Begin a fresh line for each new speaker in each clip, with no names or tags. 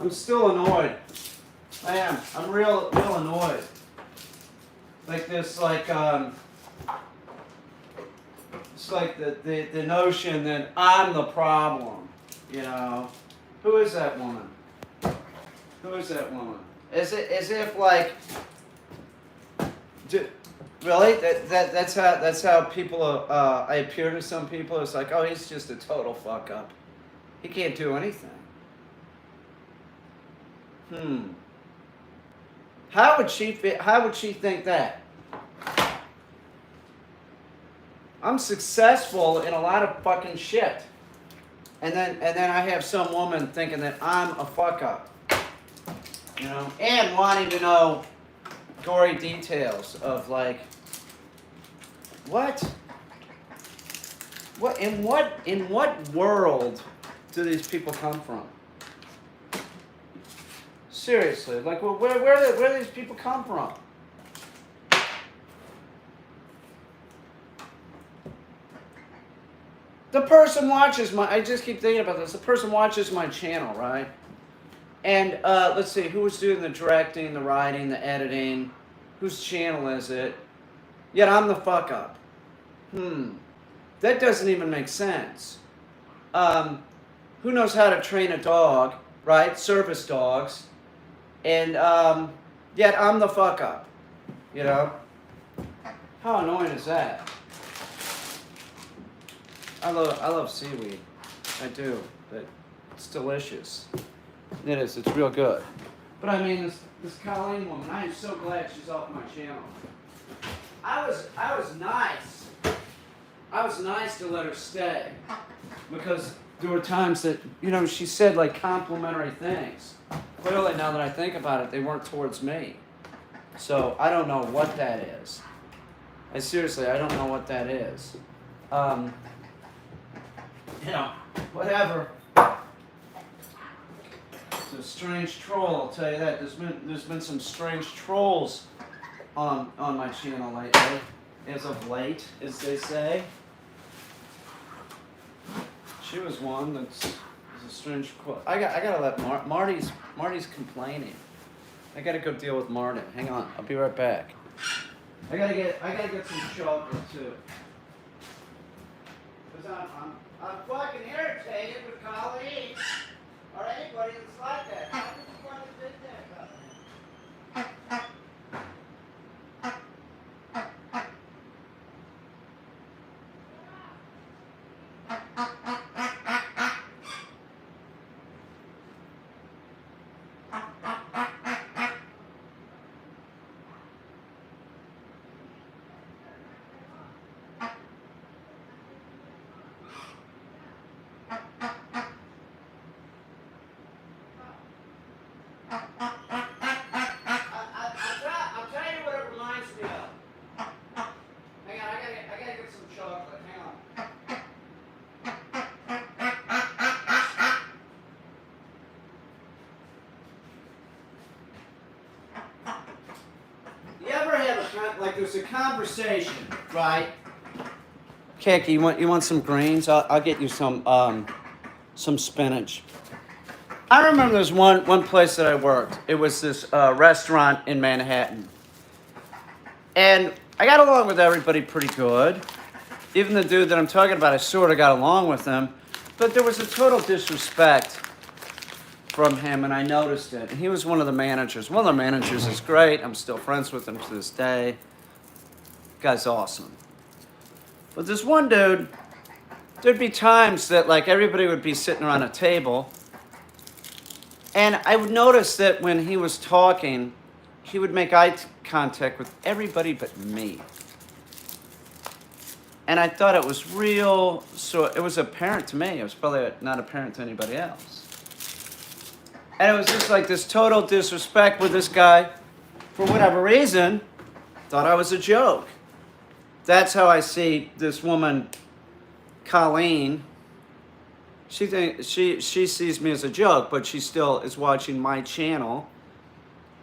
I'm still annoyed. I am. I'm real annoyed. Like this, it's like the notion that I'm the problem, you know. Who is that woman? Who is that woman? As if like, really? That's how people I appear to some people. It's like, oh, he's just a total fuck up. He can't do anything. How would she think that? I'm successful in a lot of fucking shit. And then I have some woman thinking that I'm a fuck up. You know, and wanting to know gory details of like what in what world do these people come from? Seriously, like where do these people come from? The person watches I just keep thinking about this. The person watches my channel, right? And let's see, who was doing the directing, the writing, the editing? Whose channel is it? Yet I'm the fuck up. That doesn't even make sense. Who knows how to train a dog, right? Service dogs. And yet I'm the fuck up. You know? How annoying is that? I love seaweed. I do. But it's delicious. It is. It's real good. But I mean, this Colleen woman, I am so glad she's off my channel. I was nice. I was nice to let her stay. Because there were times that, you know, she said like complimentary things. Clearly, now that I think about it, they weren't towards me. So I don't know what that is. I don't know what that is. You know, whatever. It's a strange troll, I'll tell you that. There's been some strange trolls on my channel lately, as of late, as they say. She was one that's a strange quote. I gotta let Marty's complaining. I gotta go deal with Marty. Hang on, I'll be right back. I gotta get some chocolate too. Cause I'm fucking irritated with Colleen. Or anybody that's like that. How did you want to do that, I'll tell you what it reminds me of. Hang on, I gotta get some chocolate. Hang on. You ever have like there's a conversation, right? Kiki, you want some greens? I'll get you some spinach. I remember there's one place that I worked. It was this restaurant in Manhattan. And I got along with everybody pretty good. Even the dude that I'm talking about, I sort of got along with him. But there was a total disrespect from him, and I noticed it. And he was one of the managers. One of the managers is great. I'm still friends with him to this day. Guy's awesome. But this one dude, there'd be times that like everybody would be sitting around a table. And I would notice that when he was talking, he would make eye contact with everybody but me. And I thought it was real, so it was apparent to me. It was probably not apparent to anybody else. And it was just like this total disrespect with this guy, for whatever reason, thought I was a joke. That's how I see this woman, Colleen. She sees me as a joke, but she still is watching my channel,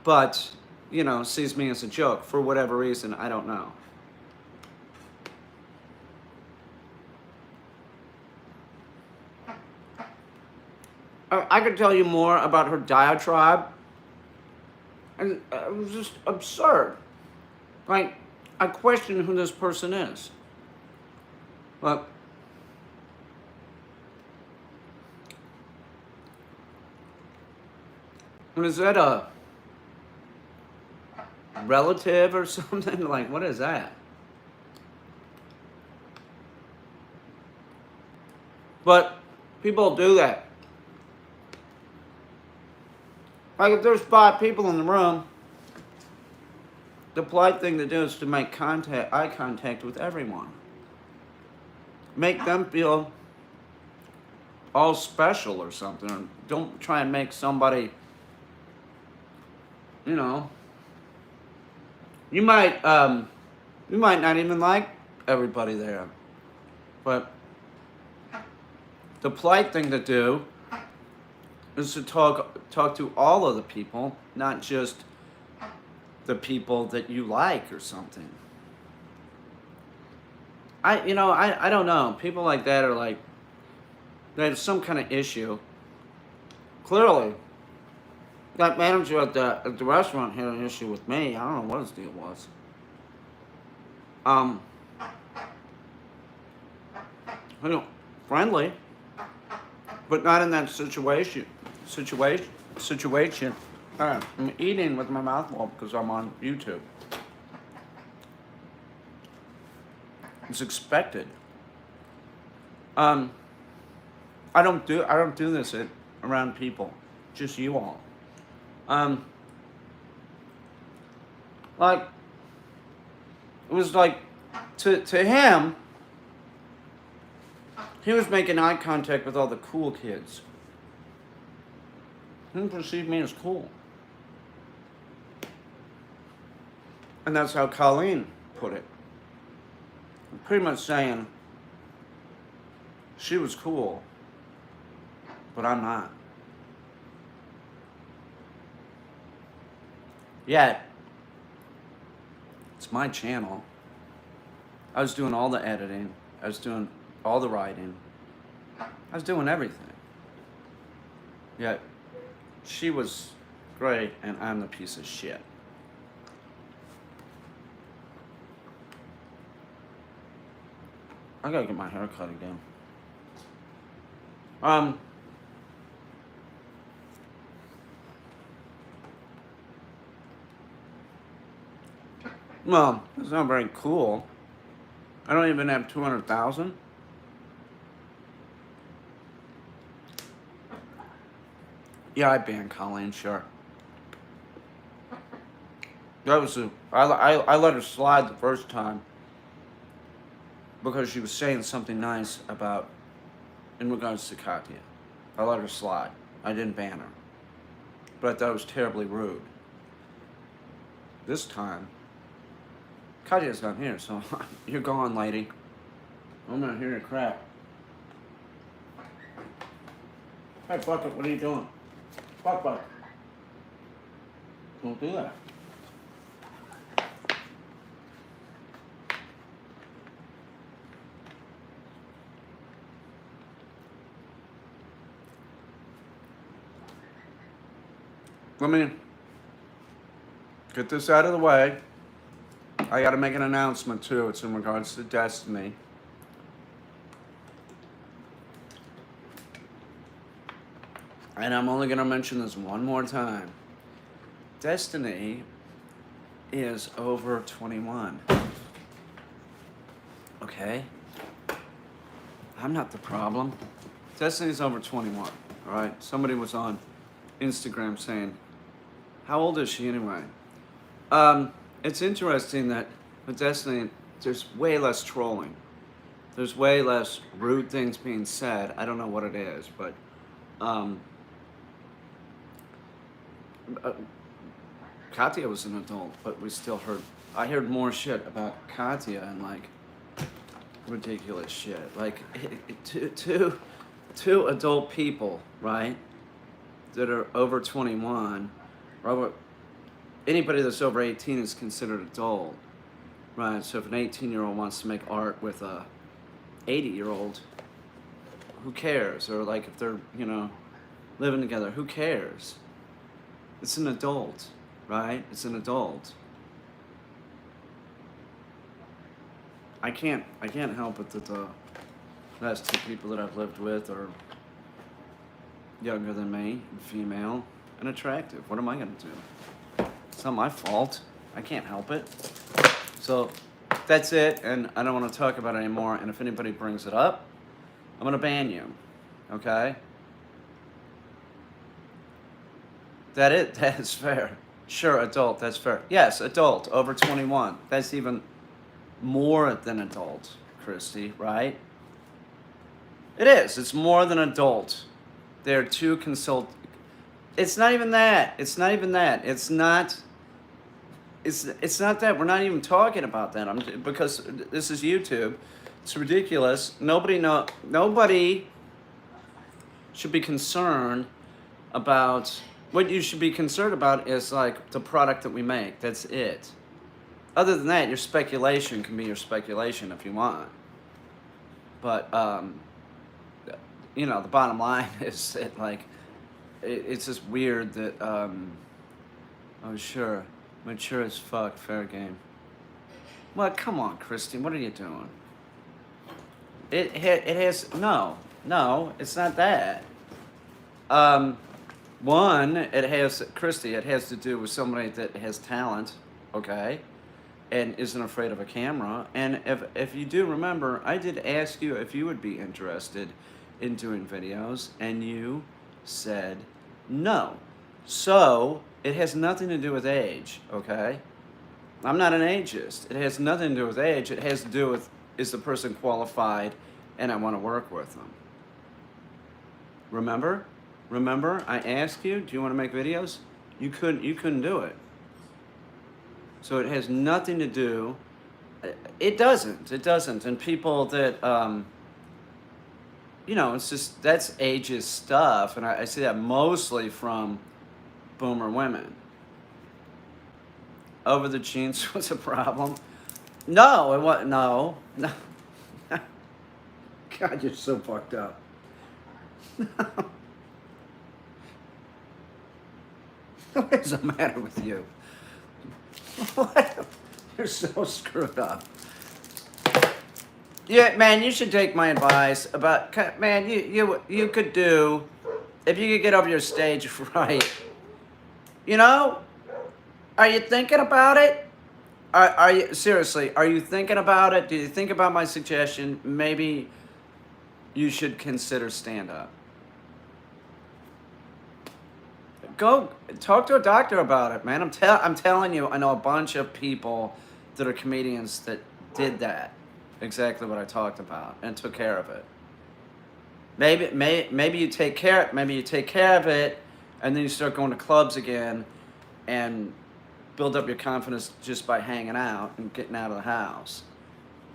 but, you know, sees me as a joke for whatever reason. I don't know. I could tell you more about her diatribe, and it was just absurd. Like, I question who this person is. But is that a relative or something? Like, what is that? But people do that. Like, if there's 5 people in the room, the polite thing to do is to make eye contact with everyone. Make them feel all special or something. Don't try and make somebody, you know, you might not even like everybody there. But the polite thing to do is to talk to all of the people, not just the people that you like or something. I don't know. People like that are like, they have some kind of issue. Clearly, that manager at the restaurant had an issue with me. I don't know what his deal was. You know, friendly, but not in that situation. I'm eating with my mouth full because I'm on YouTube. It's expected. I don't do this around people, just you all. Like, it was like, to him, he was making eye contact with all the cool kids. He didn't perceive me as cool. And that's how Colleen put it. Pretty much saying she was cool, but I'm not. Yet, it's my channel. I was doing all the editing. I was doing all the writing. I was doing everything. Yet, she was great and I'm the piece of shit. I gotta get my hair cut again. Well, it's not very cool. I don't even have 200,000. Yeah, I banned Colleen, sure. That was I let her slide the first time because she was saying something nice in regards to Katya. I let her slide. I didn't ban her. But I thought it was terribly rude. This time, Katya's not here, so you're gone, lady. I'm not hearing crap. Hey, Bucket, what are you doing? Bucket. Don't do that. Let me get this out of the way. I gotta make an announcement too. It's in regards to Destiny. And I'm only gonna mention this one more time. Destiny is over 21. Okay? I'm not the problem. Destiny's over 21. Alright? Somebody was on Instagram saying, how old is she anyway? It's interesting that with Destiny, there's way less trolling. There's way less rude things being said. I don't know what it is, but Katya was an adult, but we still I heard more shit about Katya and like ridiculous shit. Like two adult people, right, that are over 21, or anybody that's over 18 is considered adult, right? So if an 18-year-old wants to make art with a 80-year-old, who cares? Or like if they're, living together. Who cares? It's an adult, right? It's an adult. I can't help it that the last two people that I've lived with are younger than me, female, and attractive. What am I gonna do? It's not my fault. I can't help it. So that's it, and I don't want to talk about it anymore. And if anybody brings it up, I'm gonna ban you. Okay? That is fair. Sure, adult, that's fair. Yes, adult, over 21. That's even more than adult, Christy, right? It is. It's more than adult. They're two consult. It's not even that. It's not even that. It's not that. We're not even talking about that. Because this is YouTube. It's ridiculous. Nobody should be concerned about. What you should be concerned about is like the product that we make. That's it. Other than that, your speculation can be your speculation if you want. But the bottom line is that it's just weird that oh sure, mature as fuck, fair game. Well, come on, Christine, what are you doing? It has no, it's not that. One, it has to do with somebody that has talent, okay, and isn't afraid of a camera. And if you do remember, I did ask you if you would be interested in doing videos, and you said no. So it has nothing to do with age, okay? I'm not an ageist. It has nothing to do with age. It has to do with, is the person qualified, and I want to work with them. Remember, I asked you, do you want to make videos? You couldn't do it. So it has nothing to do. It doesn't. And people that it's just, that's ageist stuff, and I see that mostly from boomer women. Over the jeans was a problem. No, it wasn't. No. God, you're so fucked up. What is the matter with you? What? You're so screwed up. Yeah, man, you should take my advice about, man, you could do, if you could get over your stage fright. Are you thinking about it? Are you, seriously, are you thinking about it? Do you think about my suggestion? Maybe you should consider stand-up. Go talk to a doctor about it, man. I'm telling you, I know a bunch of people that are comedians that did that, exactly what I talked about, and took care of it. Maybe you take care of it, and then you start going to clubs again, and build up your confidence just by hanging out and getting out of the house,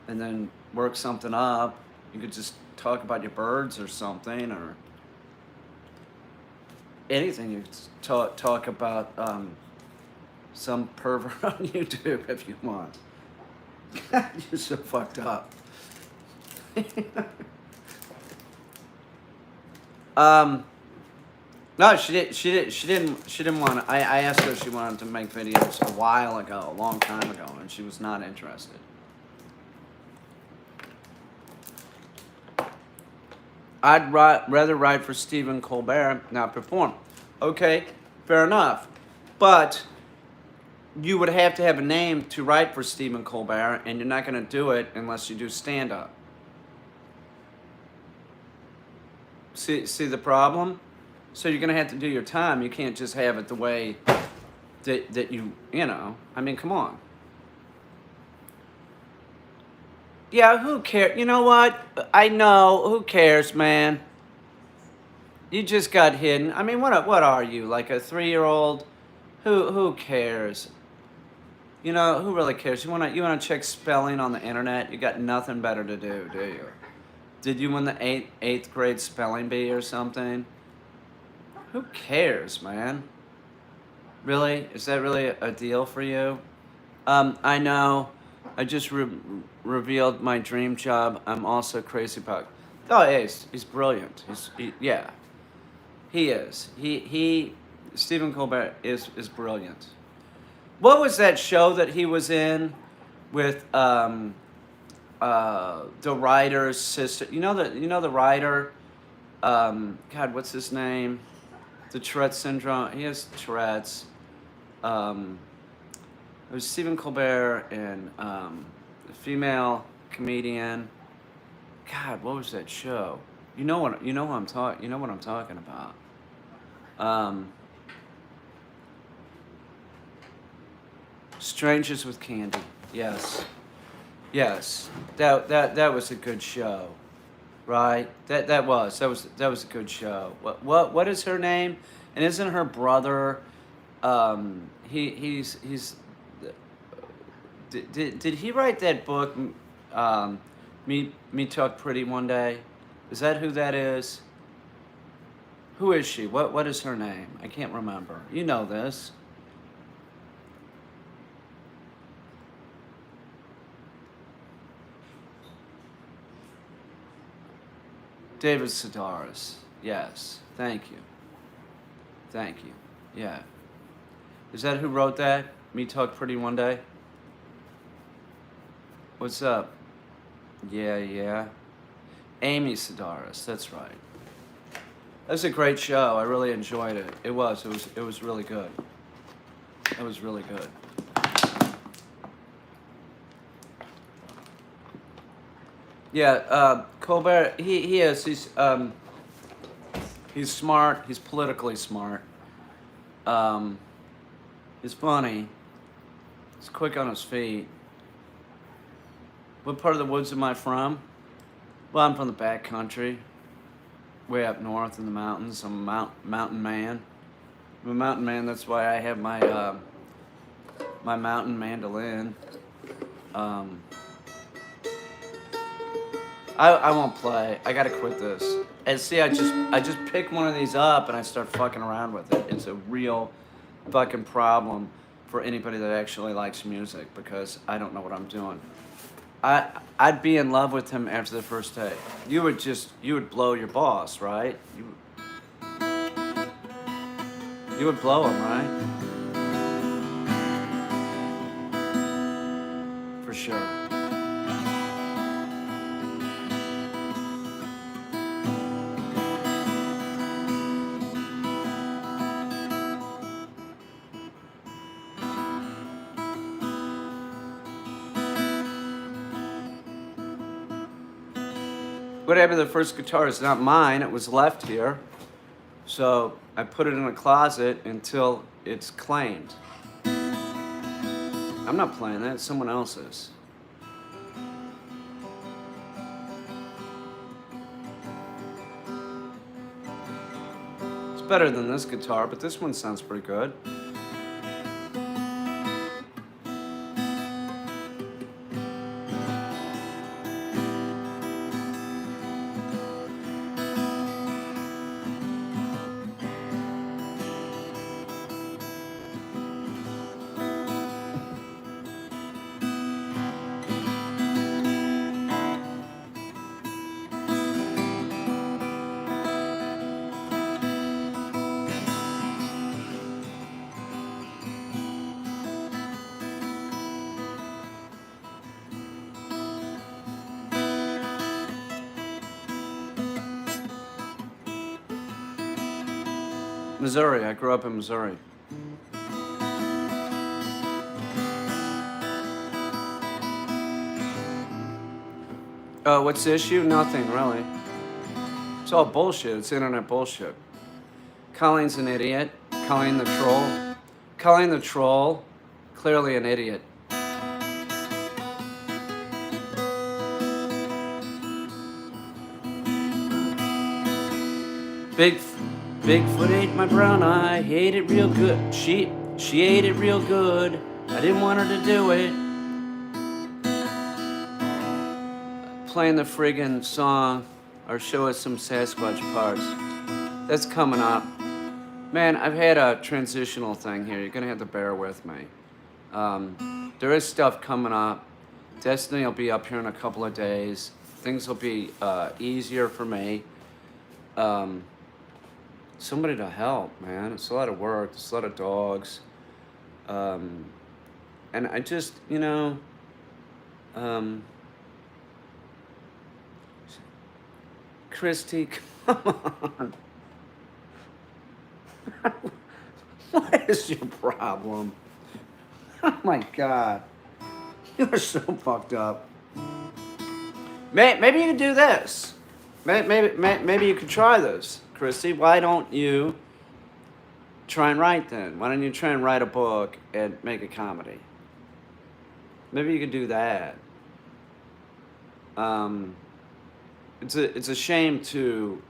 and then work something up. You could just talk about your birds or something, or anything. You talk about some pervert on YouTube if you want. God, you're so fucked up. No, she didn't want to. I asked her if she wanted to make videos a while ago, a long time ago, and she was not interested. I'd rather write for Stephen Colbert, not perform. Okay, fair enough. But you would have to have a name to write for Stephen Colbert, and you're not going to do it unless you do stand-up. See the problem? So you're going to have to do your time. You can't just have it the way that I mean, come on. Yeah, who cares? You know what? I know. Who cares, man? You just got hidden. I mean, what are you? Like a 3-year-old? Who cares? Who really cares? You wanna check spelling on the internet? You got nothing better to do you? Did you win the eighth grade spelling bee or something? Who cares, man? Really? Is that really a deal for you? I know. I just revealed my dream job. I'm also crazy about. Oh, yeah, he's brilliant. He is. Stephen Colbert is brilliant. What was that show that he was in with the writer's sister? You know the writer. God, what's his name? The Tourette syndrome. He has Tourette's. It was Stephen Colbert and a female comedian. God, what was that show? You know what I'm talking about. Strangers with Candy. Yes. Yes. That was a good show. Right? That was a good show. What is her name? And isn't her brother he's did he write that book Me Talk Pretty One Day? Is that who that is? Who is she? What is her name? I can't remember. You know this. David Sedaris. Yes. Thank you. Thank you. Yeah. Is that who wrote that? Me Talk Pretty One Day? What's up? Yeah. Amy Sedaris. That's right. That's a great show. I really enjoyed it. It was really good. It was really good. Yeah, Colbert. He is. He's smart. He's politically smart. He's funny. He's quick on his feet. What part of the woods am I from? Well, I'm from the back country, way up north in the mountains. I'm a mountain man. I'm a mountain man. That's why I have my my mountain mandolin. I won't play. I gotta quit this. And see, I just pick one of these up and I start fucking around with it. It's a real fucking problem for anybody that actually likes music because I don't know what I'm doing. I'd be in love with him after the first day. You would blow your boss, right? You would blow him, right? For sure. What happened to the first guitar? It's not mine. It was left here. So I put it in a closet until it's claimed. I'm not playing that. It's someone else's. It's better than this guitar, but this one sounds pretty good. Missouri. I grew up in Missouri. What's the issue? Nothing, really. It's all bullshit. It's internet bullshit. Colleen's an idiot. Colleen the troll. Colleen the troll, clearly an idiot. Bigfoot ate my brown eye, he ate it real good. She ate it real good. I didn't want her to do it. Playing the friggin' song or show us some Sasquatch parts. That's coming up. Man, I've had a transitional thing here. You're gonna have to bear with me. There is stuff coming up. Destiny will be up here in a couple of days. Things will be easier for me. somebody to help, man. It's a lot of work. It's a lot of dogs. Um, and I just, um, Christy, come on. What is your problem? Oh my God. You are so fucked up. Maybe you could do this. Maybe you could try this, Christy. Why don't you try and write then? Why don't you try and write a book and make a comedy? Maybe you could do that. It's a shame to.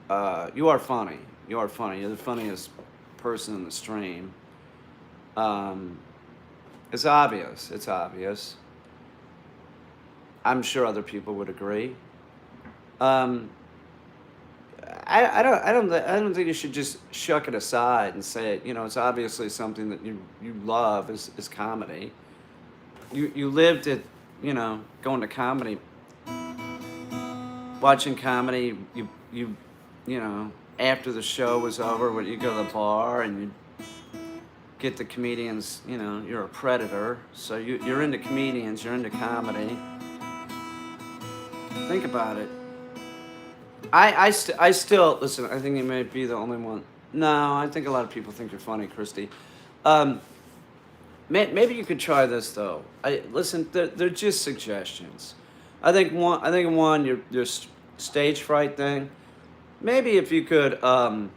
You are funny. You are funny. You're the funniest person in the stream. It's obvious. It's obvious. I'm sure other people would agree. Um, I don't think you should just shuck it aside and say, it's obviously something that you love is comedy. You lived it, going to comedy, watching comedy. After the show was over, when you go to the bar and you get the comedians, you're a predator. So you're into comedians, you're into comedy. Think about it. I still listen. I think you may be the only one. No, I think a lot of people think you're funny, Christy. Maybe you could try this though. Listen. They're just suggestions. I think one. Your stage fright thing. Maybe if you could open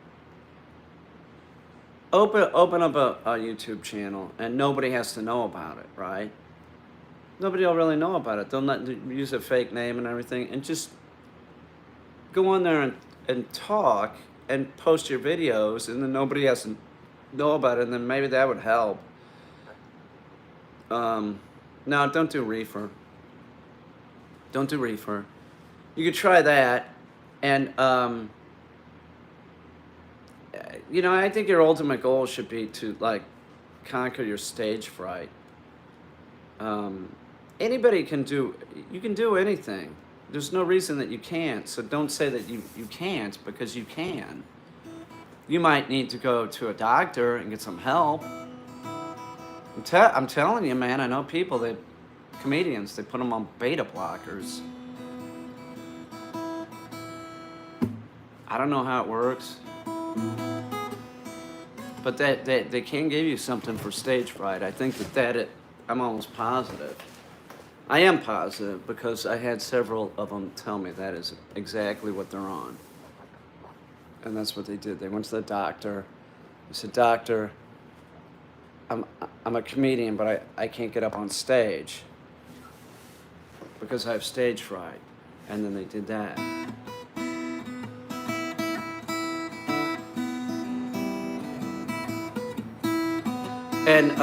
up a YouTube channel and nobody has to know about it, right? Nobody will really know about it. They'll not use a fake name and everything, and just go on there and talk and post your videos, and then nobody has to know about it, and then maybe that would help. No, don't do reefer. Don't do reefer. You could try that, and I think your ultimate goal should be to like conquer your stage fright. Anybody can do. You can do anything. There's no reason that you can't. So don't say that you can't, because you can. You might need to go to a doctor and get some help. I'm telling you, man. I know people comedians. They put them on beta blockers. I don't know how it works, but they can give you something for stage fright. I think I'm almost positive. I am positive because I had several of them tell me that is exactly what they're on. And that's what they did. They went to the doctor. They said, "Doctor, I'm a comedian, but I can't get up on stage because I have stage fright." And then they did that. And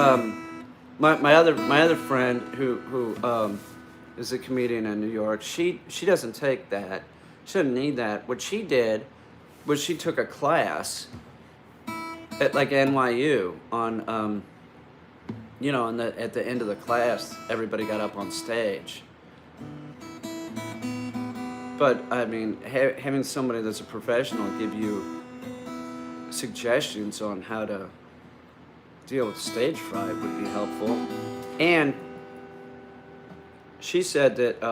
my other friend who is a comedian in New York, she doesn't take that. She doesn't need that. What she did was she took a class at like NYU on at the end of the class everybody got up on stage. But I mean, having somebody that's a professional give you suggestions on how to deal with stage fright would be helpful. And she said that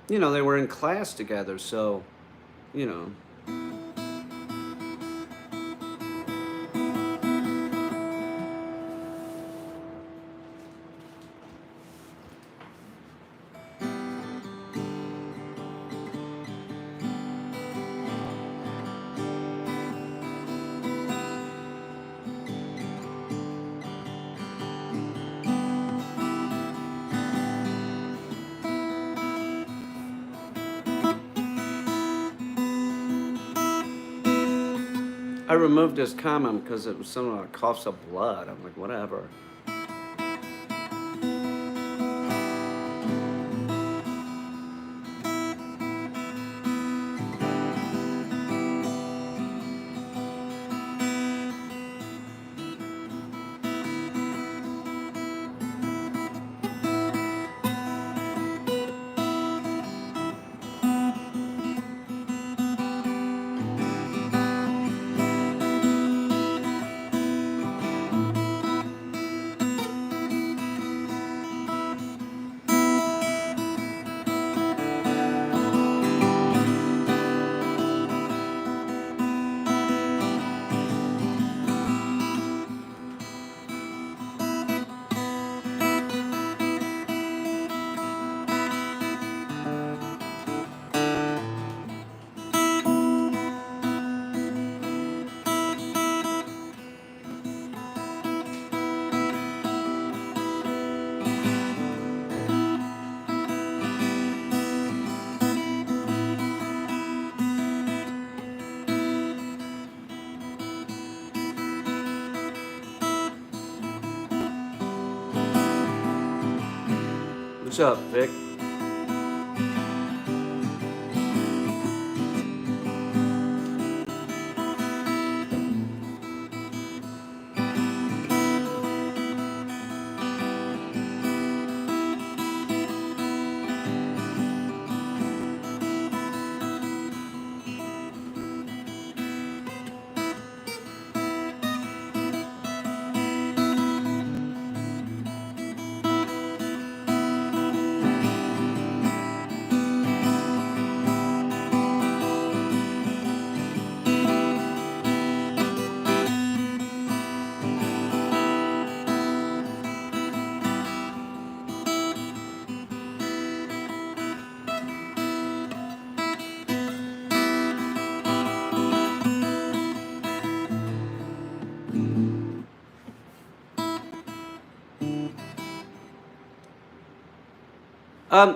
they were in class together, so I removed his comment because it was something like coughs up blood. I'm like, whatever. What's up, Vic?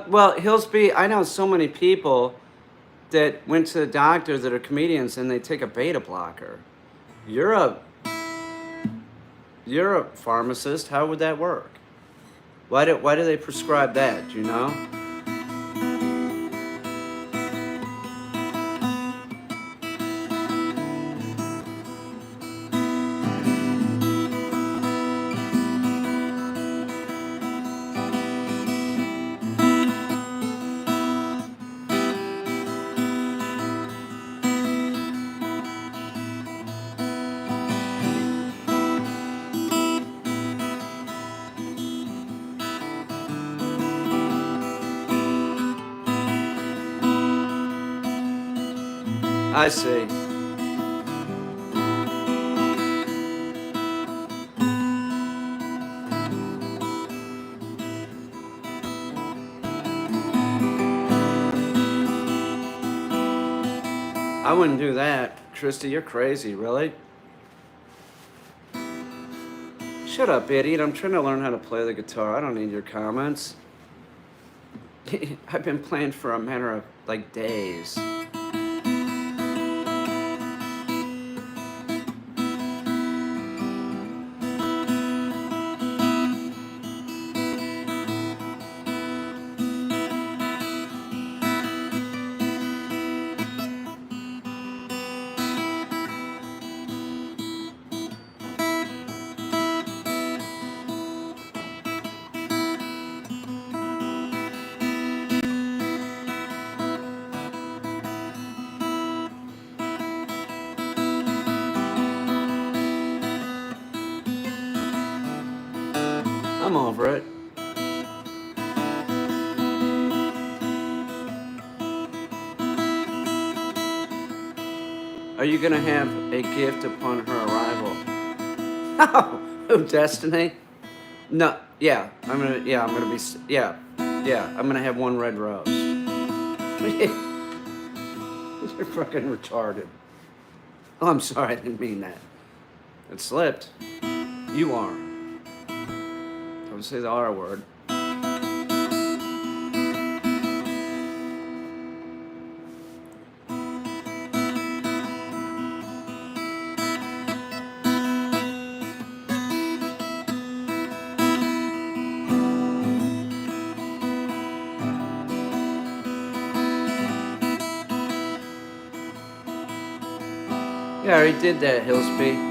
Well, Hillsby, I know so many people that went to the doctor that are comedians and they take a beta blocker. You're a pharmacist. How would that work? Why do they prescribe that? Do you know? I see. I wouldn't do that. Christy, you're crazy, really? Shut up, idiot. I'm trying to learn how to play the guitar. I don't need your comments. I've been playing for a matter of, like, days. I'm over it. Are you gonna have a gift upon her arrival? Oh, Destiny? No, yeah, I'm gonna be, yeah, I'm gonna have one red rose. You're fucking retarded. Oh, I'm sorry, I didn't mean that. It slipped. You are. Don't say the R word. Yeah, I already did that, Hillsby.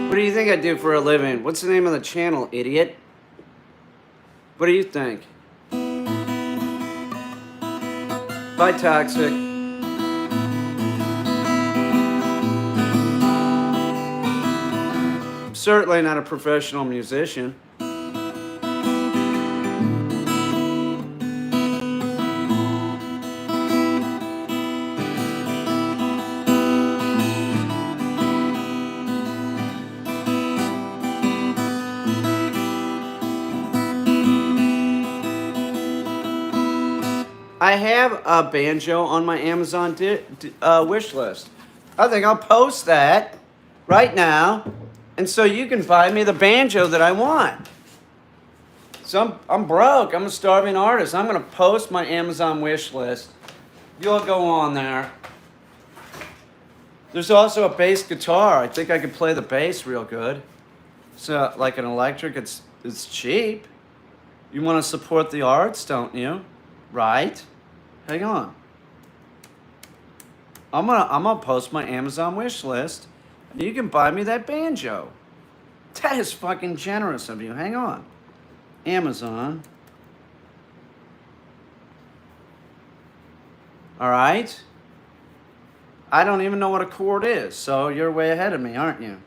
What do you think I do for a living? What's the name of the channel, idiot? What do you think? Bye, Toxic. certainly not a professional musician. I have a banjo on my Amazon wish list. I think I'll post that right now, and so you can buy me the banjo that I want. So I'm broke. I'm a starving artist. I'm gonna post my Amazon wish list. You'll go on there. There's also a bass guitar. I think I could play the bass real good. So like an electric, it's cheap. You want to support the arts, don't you? Right? Hang on. I'm gonna post my Amazon wish list. And you can buy me that banjo. That is fucking generous of you. Hang on. Amazon. All right. I don't even know what a chord is, so you're way ahead of me, aren't you?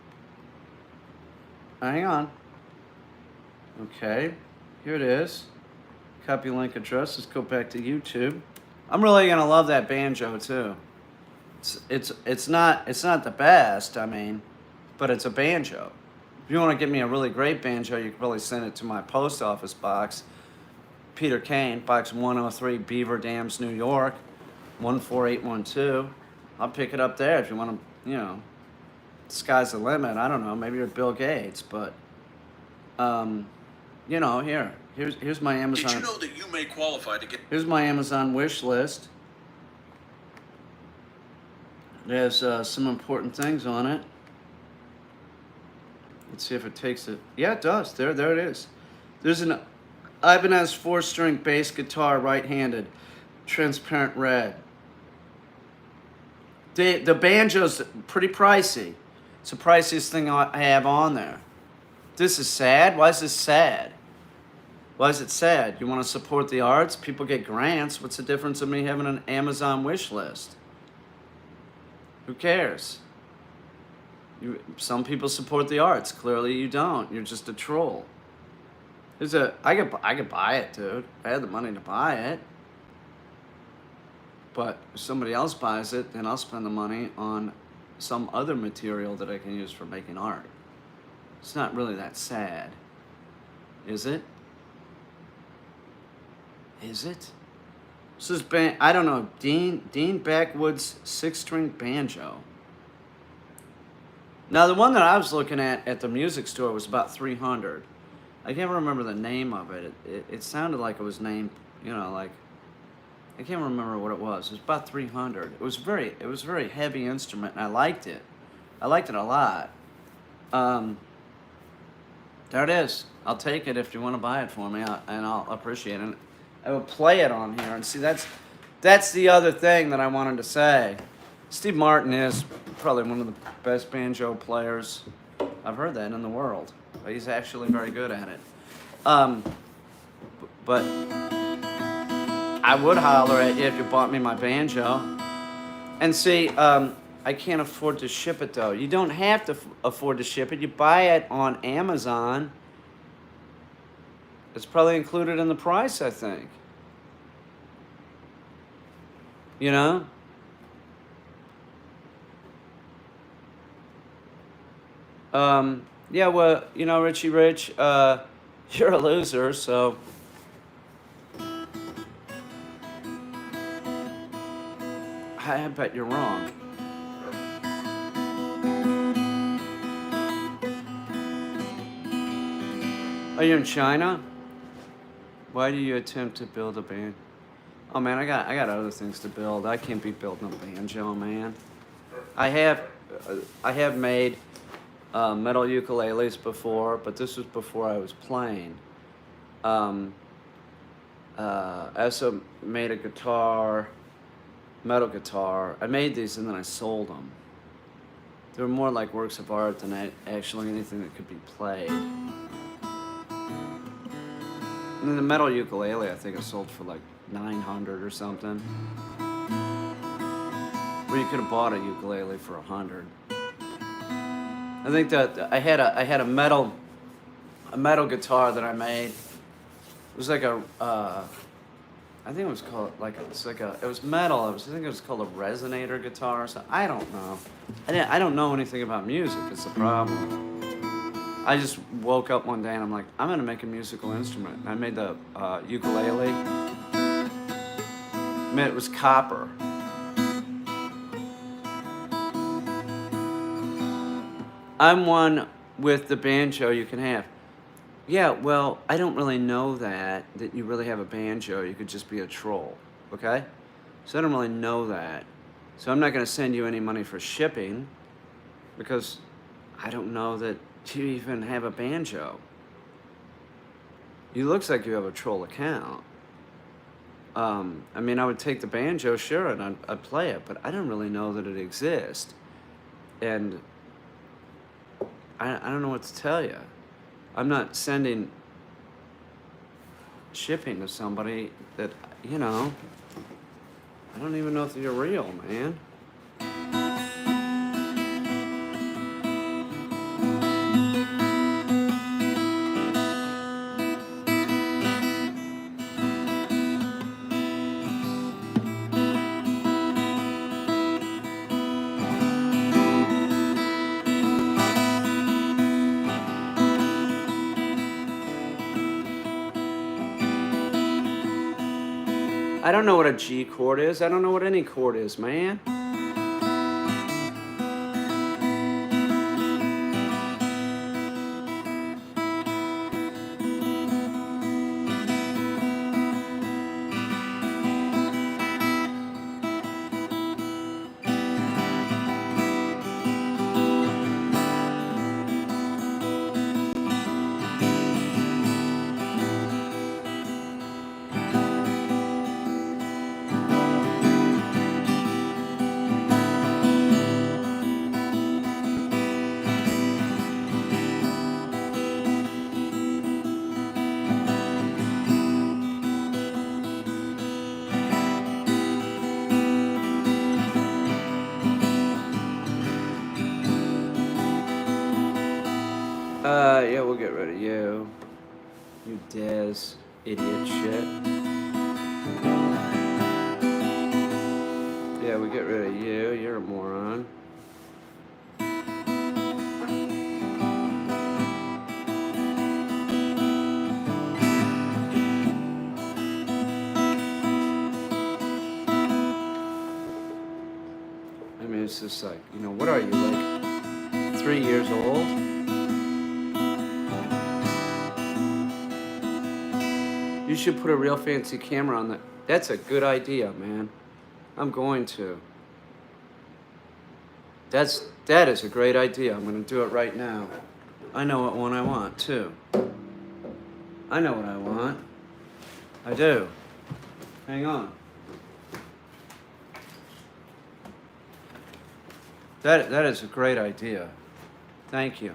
Hang on. Okay. Here it is. Copy link address. Let's go back to YouTube. I'm really gonna love that banjo too. It's not the best, I mean, but it's a banjo. If you want to get me a really great banjo, you can probably send it to my post office box, Peter Kane, Box 103, Beaver Dams, New York, 14812. I'll pick it up there if you want to, you know. Sky's the limit. I don't know. Maybe you're Bill Gates, but you know, here's my Amazon.
Did you know that you may qualify to get?
Here's my Amazon wish list. There's some important things on it. Let's see if it takes it. Yeah, it does. There it is. There's an Ibanez 4-string bass guitar, right-handed, transparent red. The banjo's pretty pricey. It's the priciest thing I have on there. This is sad. Why is this sad? Why is it sad? You want to support the arts? People get grants. What's the difference of me having an Amazon wish list? Who cares? Some people support the arts. Clearly you don't. You're just a troll. I could buy it, dude. I had the money to buy it. But if somebody else buys it, then I'll spend the money on some other material that I can use for making art. It's not really that sad. Is it? Is it? This is I don't know, Dean Backwood's 6-string banjo. Now the one that I was looking at the music store was about $300. I can't remember the name of it. It sounded like it was named, you know, like, I can't remember what it was. It was about $300. It was a very heavy instrument, and I liked it. I liked it a lot. There it is. I'll take it if you want to buy it for me, and I'll appreciate it. I will play it on here, and see, that's the other thing that I wanted to say. Steve Martin is probably one of the best banjo players I've heard that in the world. But he's actually very good at it. But I would holler at you if you bought me my banjo. And see, I can't afford to ship it though. You don't have to afford to ship it. You buy it on Amazon. It's probably included in the price, I think. You know? Yeah, well, you know, Richie Rich, you're a loser, so. I bet you're wrong. Are you in China? Why do you attempt to build a band? Oh man, I got other things to build. I can't be building a banjo, man. I have made metal ukuleles before, but this was before I was playing. I also made a guitar, metal guitar. I made these and then I sold them. They were more like works of art than actually anything that could be played. And then the metal ukulele, I think I sold for like $900 or something. Where you could have bought a ukulele for $100. I think that I had a metal guitar that I made. It was like a I think it was called like it was metal. I think it was called a resonator guitar or something. I don't know. I don't know anything about music. It's the problem. I just woke up one day and I'm like, I'm gonna make a musical instrument. And I made the ukulele. It was copper. I'm one with the banjo you can have. Yeah, well, I don't really know that you really have a banjo. You could just be a troll, okay? So I don't really know that. So I'm not going to send you any money for shipping because I don't know that you even have a banjo. You looks like you have a troll account. I mean, I would take the banjo, sure, and I'd play it, but I don't really know that it exists. And I don't know what to tell you. I'm not sending shipping to somebody that, you know, I don't even know if you're real, man. I don't know what a G chord is. I don't know what any chord is, man. Yeah, we'll get rid of you. You Dez, idiot shit. Yeah, we get rid of you. You're a moron. I mean, it's just like, you know, what are you, like 3 years old? You should put a real fancy camera on that. That's a good idea, man. I'm going to. That is a great idea. I'm going to do it right now. I know what one I want, too. I know what I want. I do. Hang on. That is a great idea. Thank you.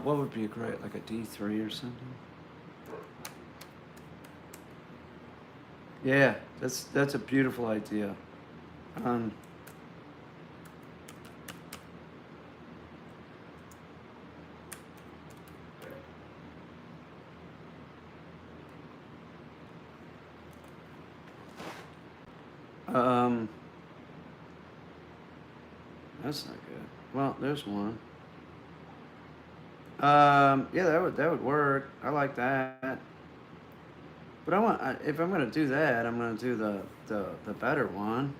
What would be great, like a D3 or something? Yeah, that's a beautiful idea. That's not good. Well, there's one. Yeah, that would work. I like that. But if I'm gonna do that, I'm gonna do the better one.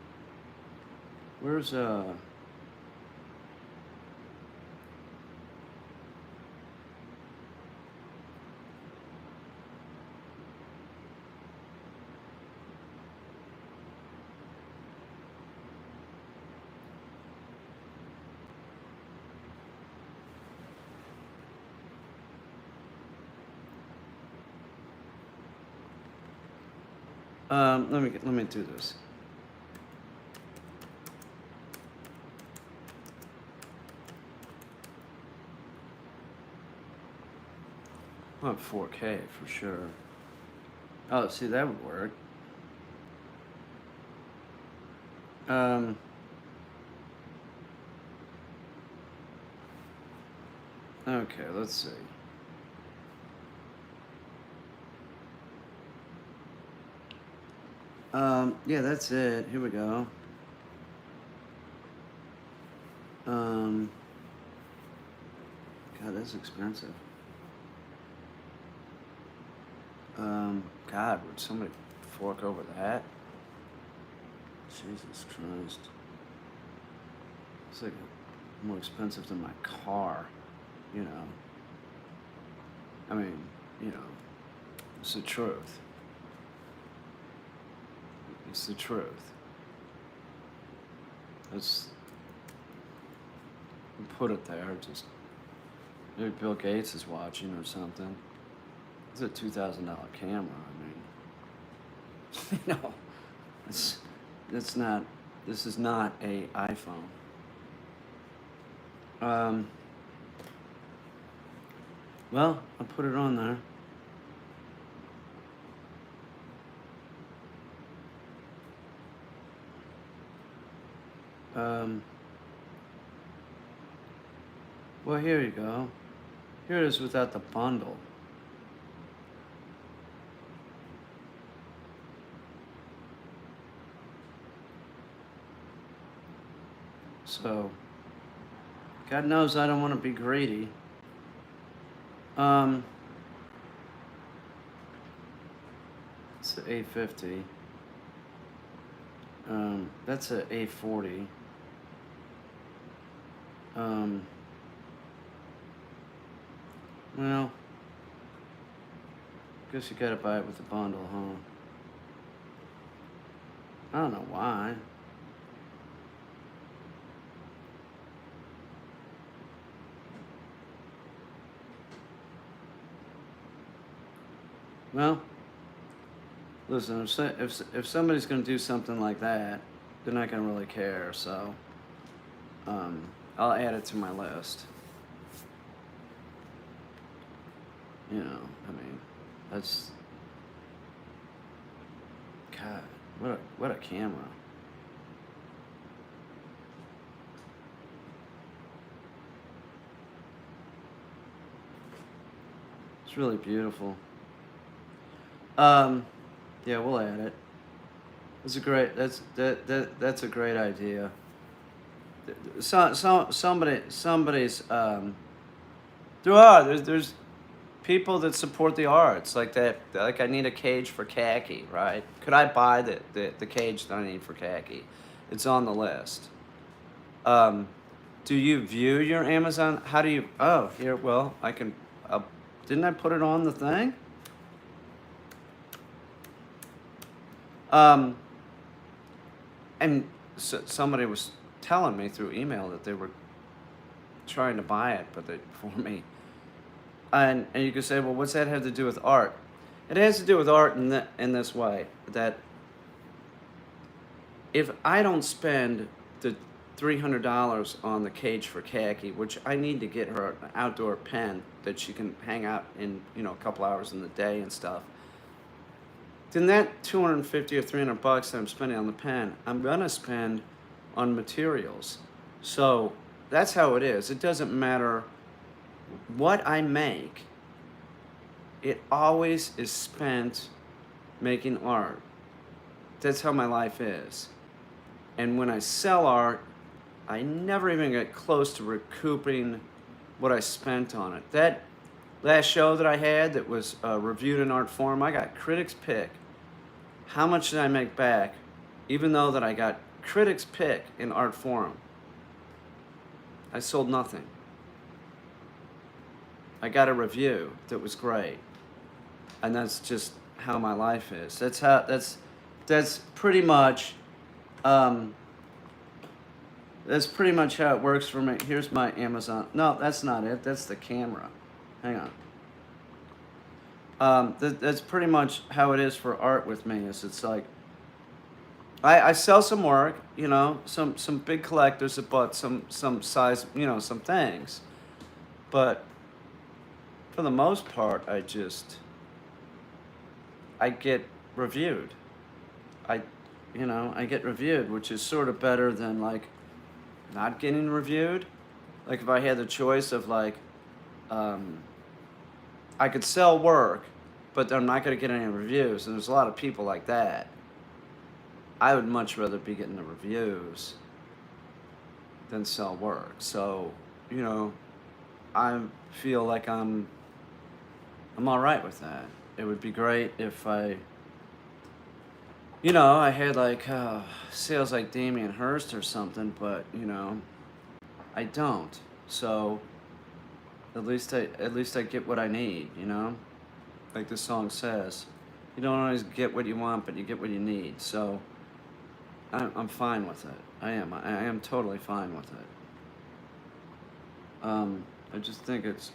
Where's let me do this. I want 4K for sure. Oh, see, that would work. Um, okay, let's see. Yeah, that's it. Here we go. God, that's expensive. God, would somebody fork over that? Jesus Christ. It's like more expensive than my car, you know. I mean, you know, it's the truth. It's the truth. Let's put it there. Just maybe Bill Gates is watching or something. It's a $2,000 camera. I mean, you know, it's not. This is not a iPhone. Well, I'll put it on there. Well, here you go. Here it is without the bundle. So, God knows I don't want to be greedy. It's an A50. That's an A40. Well, guess you gotta buy it with the bundle, huh? I don't know why. Well, listen, if somebody's gonna do something like that, they're not gonna really care. So, I'll add it to my list. You know, I mean, that's God. What a camera. It's really beautiful. Yeah, we'll add it. That's a great. That's a great idea. Somebody's. There's people that support the arts like that. Like I need a cage for khaki, right? Could I buy the cage that I need for khaki? It's on the list. Um, do you view your Amazon? How do you? Oh, here. Well, I can. Didn't I put it on the thing? Um, and somebody was telling me through email that they were trying to buy it, but for me. And you could say, well, what's that have to do with art? It has to do with art in this way, that if I don't spend the $300 on the cage for khaki, which I need to get her an outdoor pen that she can hang out in, a couple hours in the day and stuff, then that 250 or $300 that I'm spending on the pen, I'm gonna spend on materials. So that's how it is. It doesn't matter what I make, it always is spent making art. That's how my life is. And when I sell art, I never even get close to recouping what I spent on it. That last show that I had that was reviewed in art form, I got critics pick. How much did I make back, even though that I got critics pick in art forum? I sold nothing. I got a review that was great, and that's just how my life is. That's pretty much that's pretty much how it works for me. Here's my Amazon. No, that's not it. That's the camera. Hang on. That's pretty much how it is for art with me. It's like I sell some work, some big collectors that bought some size, some things, but for the most part, I get reviewed. you know, I get reviewed, which is sort of better than like not getting reviewed. Like if I had the choice of like, I could sell work, but I'm not going to get any reviews, and there's a lot of people like that. I would much rather be getting the reviews than sell work. So, you know, I feel like I'm all right with that. It would be great if I, you know, I had like sales like Damien Hirst or something, but you know, I don't. So at least I get what I need, you know? Like the song says. You don't always get what you want, but you get what you need. So I'm fine with it. I am totally fine with it. I just think it's,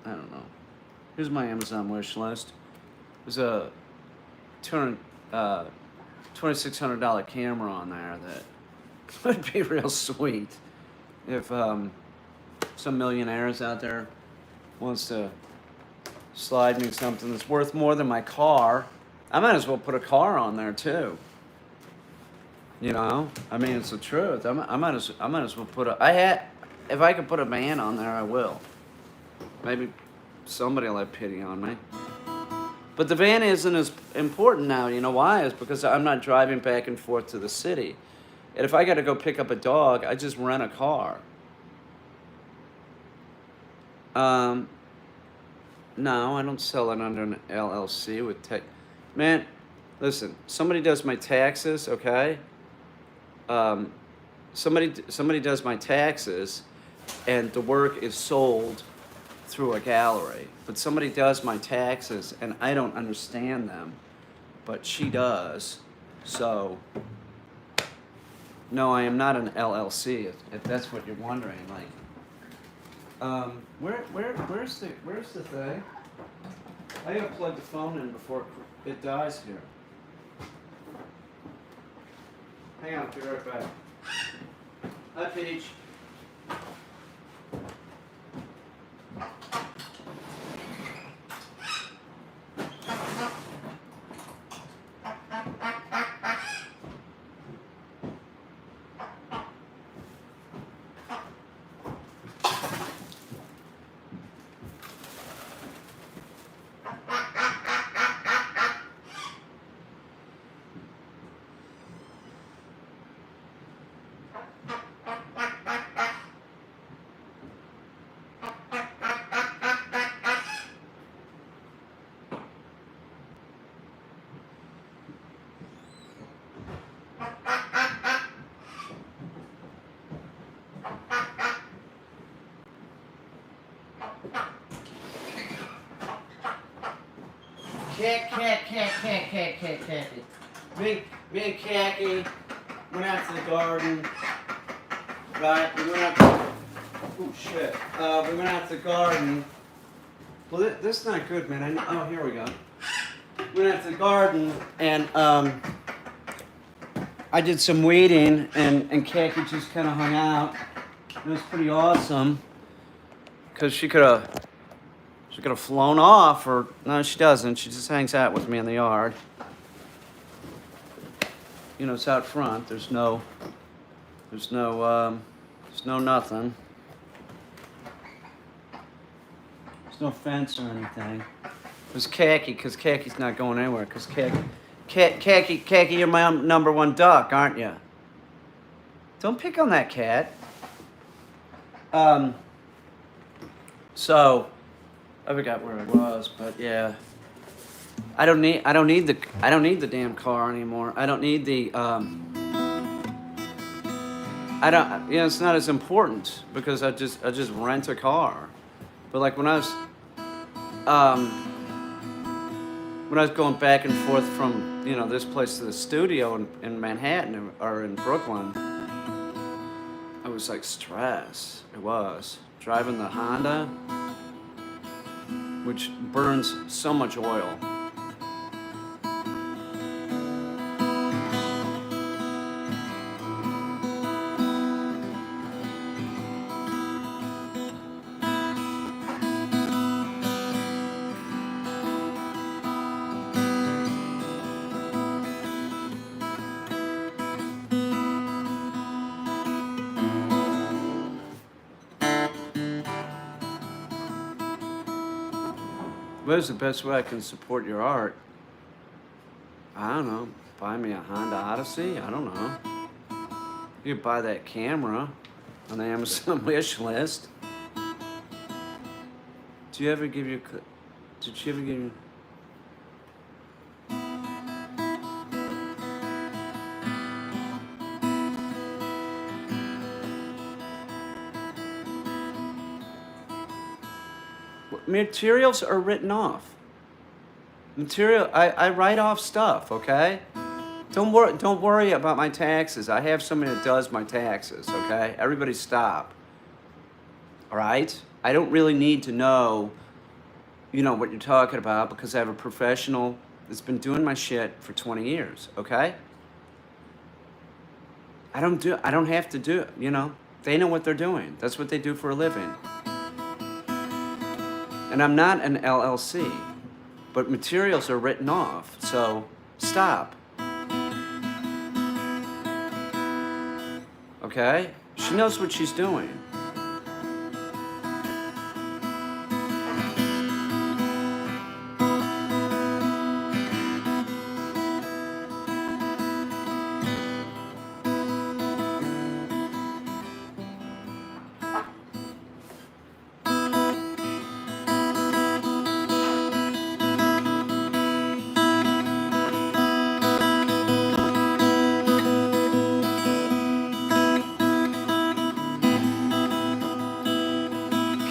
I don't know. Here's my Amazon wish list. There's a $2,600 camera on there that would be real sweet if some millionaires out there wants to slide me something that's worth more than my car. I might as well put a car on there too. You know, I mean, it's the truth. I might as well put if I could put a van on there, I will. Maybe somebody will have pity on me. But the van isn't as important now. You know why? It's because I'm not driving back and forth to the city. And if I got to go pick up a dog, I just rent a car. No, I don't sell it under an LLC with tech. Man, listen, somebody does my taxes, okay? Somebody does my taxes, and the work is sold through a gallery. But somebody does my taxes, and I don't understand them, but she does. So, no, I am not an LLC. If that's what you're wondering, like. Where's the thing? I gotta plug the phone in before it dies here. Hang on, I'll be right back. Hi, Peach. Cat. Me and Khaki went out to the garden, right? We went out to, oh shit. We went out to the garden. Well, this is not good, man. Oh, here we go. We went out to the garden, and I did some weeding, and Khaki just kind of hung out. It was pretty awesome, because she could have flown off, or no, she doesn't. She just hangs out with me in the yard. You know, it's out front. There's no nothing. There's no fence or anything. There's Khaki, because Khaki's not going anywhere. Because Khaki, you're my number one duck, aren't you? Don't pick on that cat. So, I forgot where I was, but yeah. I don't need the damn car anymore. I don't need the it's not as important because I just rent a car. But like when I was going back and forth from, you know, this place to the studio in Manhattan or in Brooklyn, it was like stress. It was driving the Honda, which burns so much oil. What is the best way I can support your art? I don't know. Buy me a Honda Odyssey? I don't know. You could buy that camera on the Amazon wish list. Did she ever give you? Materials are written off. I write off stuff, okay? Don't worry about my taxes. I have somebody that does my taxes, okay? Everybody stop. All right? I don't really need to know, what you're talking about because I have a professional that's been doing my shit for 20 years, okay? I don't have to do it, They know what they're doing. That's what they do for a living. And I'm not an LLC, but materials are written off, so stop. Okay? She knows what she's doing.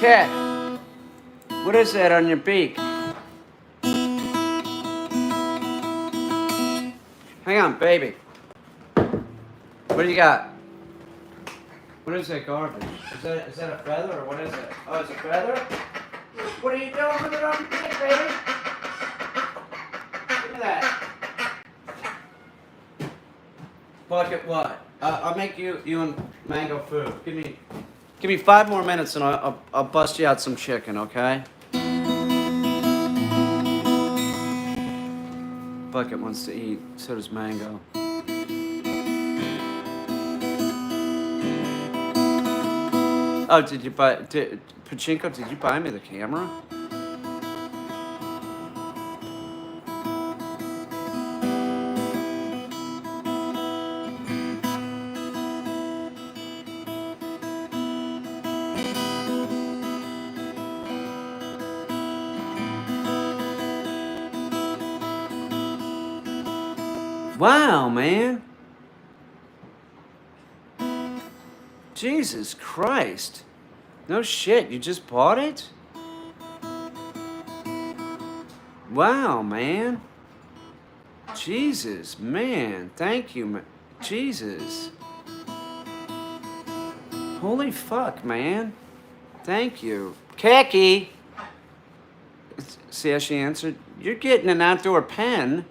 Cat, what is that on your beak? Hang on, baby. What do you got? What is that garbage? Is that a feather or what is it? Oh, it's a feather? What are you doing with it on your beak, baby? Give me that. Bucket what? I'll make you and Mango food. Give me 5 more minutes and I'll bust you out some chicken, okay? Bucket wants to eat, so does Mango. Oh, Pachinko, did you buy me the camera? Wow, man. Jesus Christ. No shit, you just bought it? Wow, man. Jesus, man. Thank you, man. Jesus. Holy fuck, man. Thank you. Khaki. See how she answered? You're getting an outdoor pen.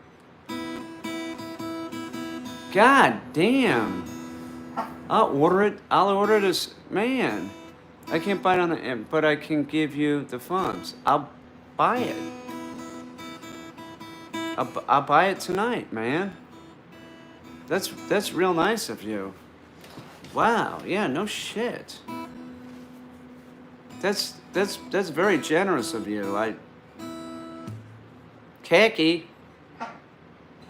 God damn. I'll order this. Man, I can't buy it on the app, but I can give you the funds. I'll buy it. I'll buy it tonight, man. That's real nice of you. Wow, yeah, no shit. That's very generous of you. Khaki.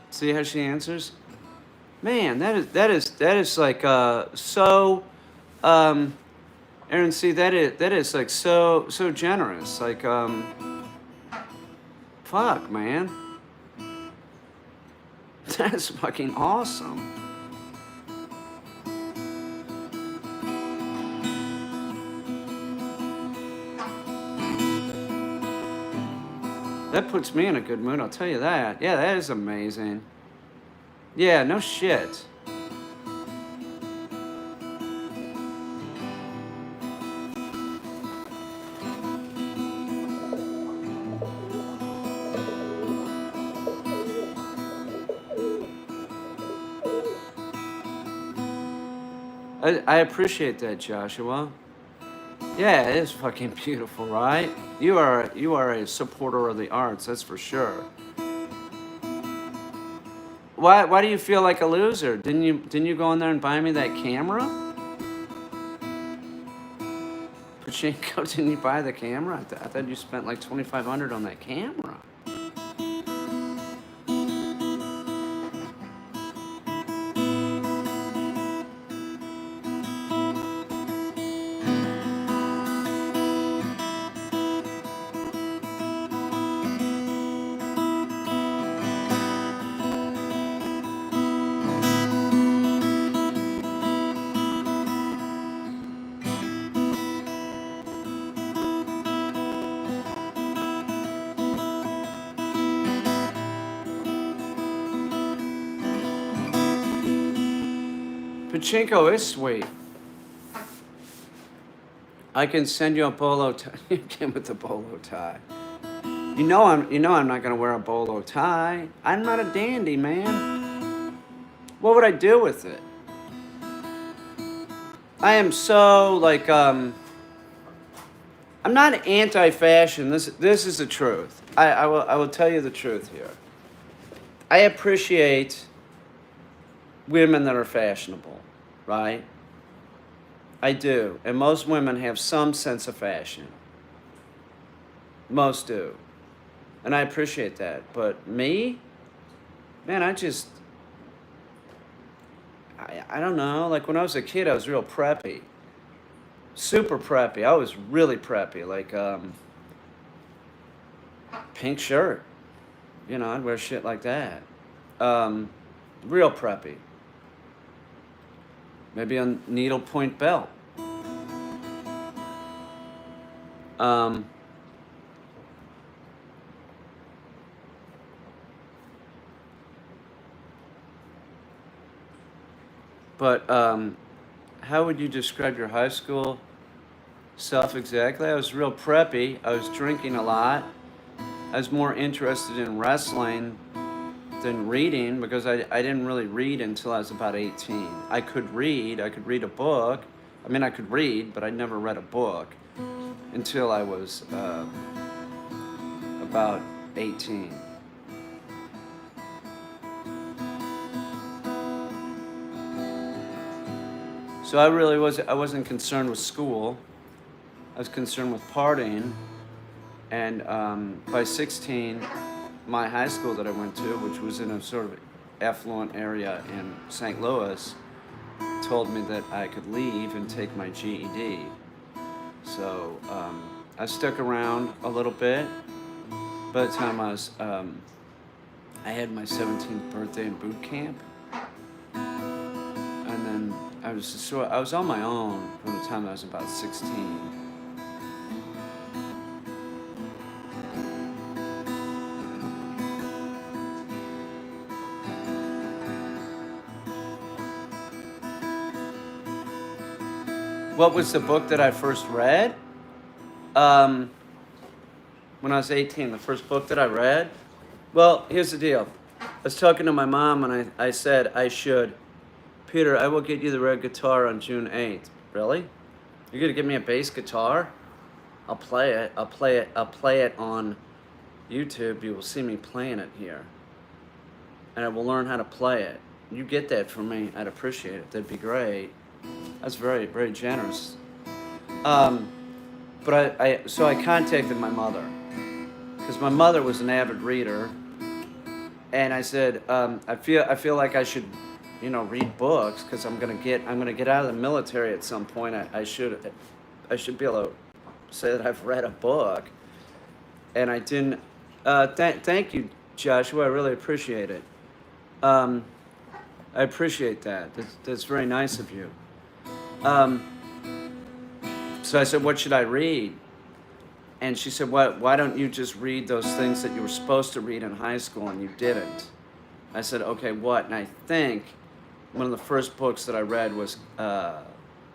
See how she answers? Man, that is like so Aaron, see that is like so generous. Like fuck, man. That's fucking awesome. That puts me in a good mood, I'll tell you that. Yeah, that is amazing. Yeah, no shit. I appreciate that, Joshua. Yeah, it is fucking beautiful, right? You are a supporter of the arts, that's for sure. Why do you feel like a loser? Didn't you go in there and buy me that camera? Pachinko, didn't you buy the camera? I thought you spent like $2,500 on that camera. Pachinko is sweet. I can send you a bolo tie. You came with a bolo tie. You know I'm not gonna wear a bolo tie. I'm not a dandy, man. What would I do with it? I am so like I'm not anti-fashion. This is the truth. I will tell you the truth here. I appreciate women that are fashionable, right? I do. And most women have some sense of fashion. Most do. And I appreciate that. But me? Man, I don't know. Like when I was a kid, I was real preppy. Super preppy. I was really preppy. Like, pink shirt. You know, I'd wear shit like that. Real preppy. Maybe a needlepoint belt. But how would you describe your high school self exactly? I was real preppy. I was drinking a lot. I was more interested in wrestling than reading because I didn't really read until I was about 18. I could read a book. I mean, I could read, but I never read a book until I was about 18. So I wasn't concerned with school. I was concerned with partying. And by 16, my high school that I went to, which was in a sort of affluent area in St. Louis, told me that I could leave and take my GED. So I stuck around a little bit. By the time I had my 17th birthday in boot camp, and then I was on my own from the time I was about 16. What was the book that I first read? When I was 18, the first book that I read? Well, here's the deal. I was talking to my mom and I said I should. Peter, I will get you the red guitar on June 8th. Really? You're gonna give me a bass guitar? I'll play it. I'll play it on YouTube. You will see me playing it here. And I will learn how to play it. You get that from me, I'd appreciate it. That'd be great. That's very, very generous. But I contacted my mother because my mother was an avid reader, and I said I feel like I should, read books because I'm gonna get out of the military at some point. I should be able to say that I've read a book, and I didn't. Thank you, Joshua. I really appreciate it. I appreciate that. That's very nice of you. So I said, what should I read? And she said, why don't you just read those things that you were supposed to read in high school and you didn't? I said, okay, what? And I think one of the first books that I read was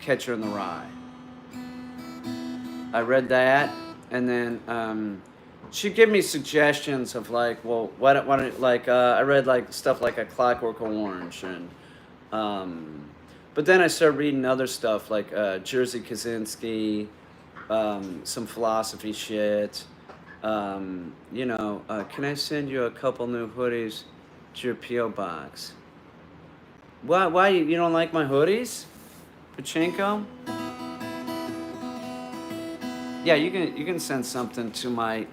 Catcher in the Rye. I read that, and then she'd give me suggestions of like, well, why don't I read like stuff like A Clockwork Orange, and but then I started reading other stuff like Jerzy Kaczynski, some philosophy shit. Can I send you a couple new hoodies to your P.O. box? Why you don't like my hoodies, Pachinko? Yeah, you can send something to my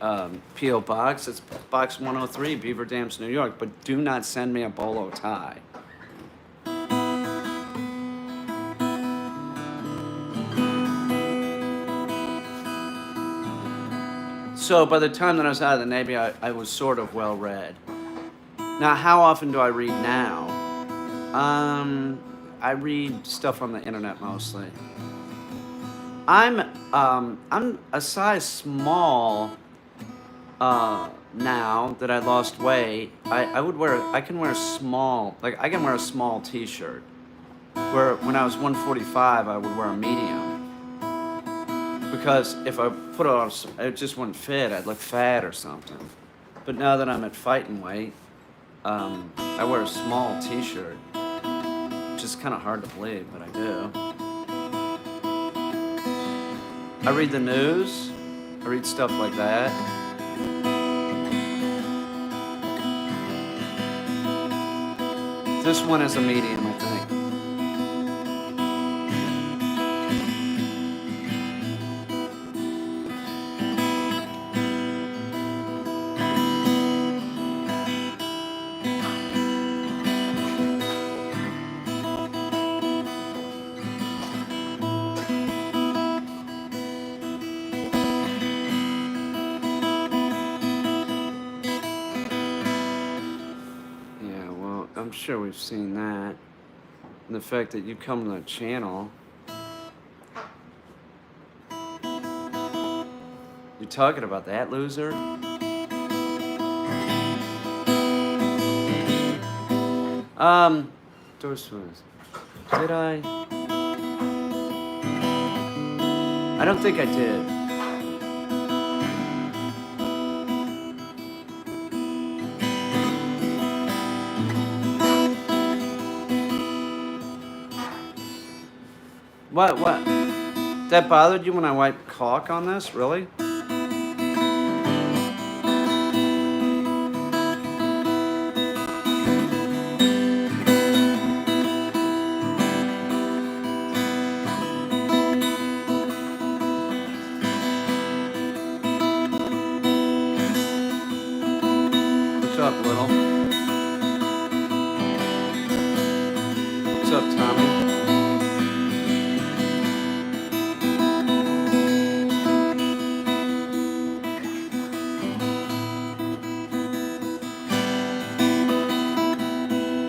P.O. box. It's Box 103, Beaver Dams, New York. But do not send me a bolo tie. So by the time that I was out of the Navy, I was sort of well read. Now, how often do I read now? I read stuff on the internet mostly. I'm a size small now that I lost weight. I can wear a small, like I can wear a small t-shirt. Where when I was 145, I would wear a medium. Because if I put it on, it just wouldn't fit. I'd look fat or something. But now that I'm at fighting weight, I wear a small t-shirt. Which is kind of hard to believe, but I do. I read the news. I read stuff like that. This one is a medium, I think. I'm sure we've seen that. And the fact that you come to the channel, you're talking about that loser? Doors was. Did I? I don't think I did. What? That bothered you when I wiped caulk on this? Really? What's up, Little? What's up, Tommy?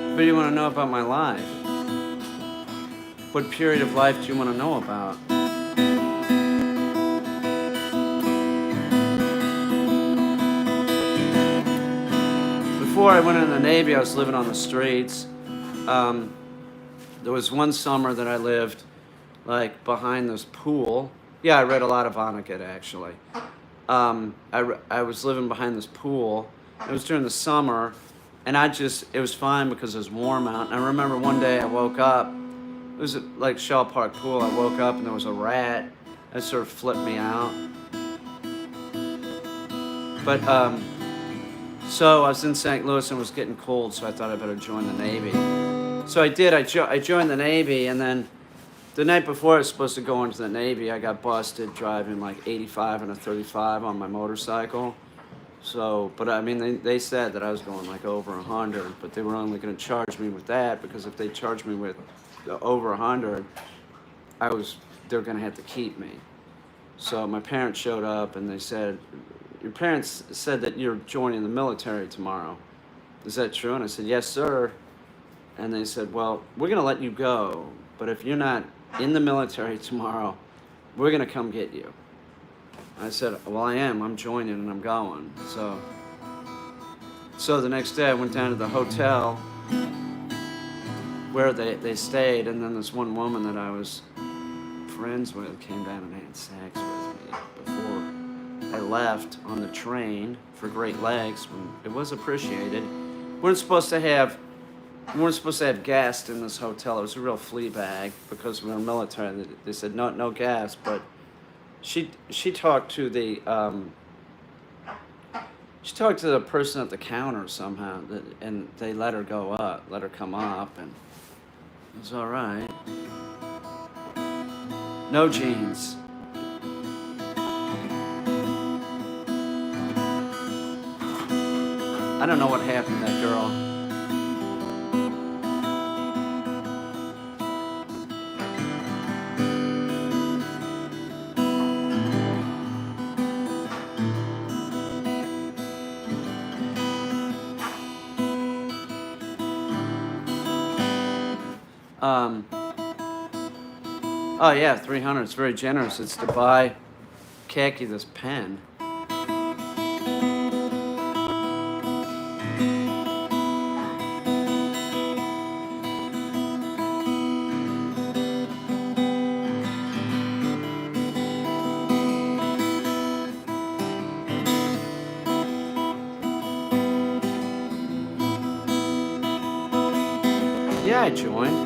What do you want to know about my life? What period of life do you want to know about? Before I went in the Navy, I was living on the streets. There was one summer that I lived like behind this pool. Yeah, I read a lot of Vonnegut actually. I was living behind this pool. It was during the summer. And it was fine because it was warm out. And I remember one day I woke up, it was at like Shaw Park Pool. I woke up and there was a rat that sort of flipped me out. But, so I was in St. Louis and it was getting cold, so I thought I better join the Navy. So I did, I joined the Navy, and then the night before I was supposed to go into the Navy, I got busted driving like 85 and a 35 on my motorcycle. So, but I mean, they said that I was going like over 100, but they were only going to charge me with that, because if they charged me with over 100, they were going to have to keep me. So my parents showed up and they said, your parents said that you're joining the military tomorrow. Is that true? And I said, yes, sir. And they said, well, we're going to let you go, but if you're not in the military tomorrow, we're going to come get you. I said, well, I am. I'm joining and I'm going. So the next day I went down to the hotel where they stayed, and then this one woman that I was friends with came down and had sex with me before I left on the train for Great Lakes, when it was appreciated. We weren't supposed to have gas in this hotel. It was a real flea bag because we were military. They said no gas, but she talked to the person at the counter somehow, and they let her come up, and it was all right. No jeans. I don't know what happened to that girl. Oh yeah, 300. It's very generous. It's to buy Khaki this pen. Yeah, I joined.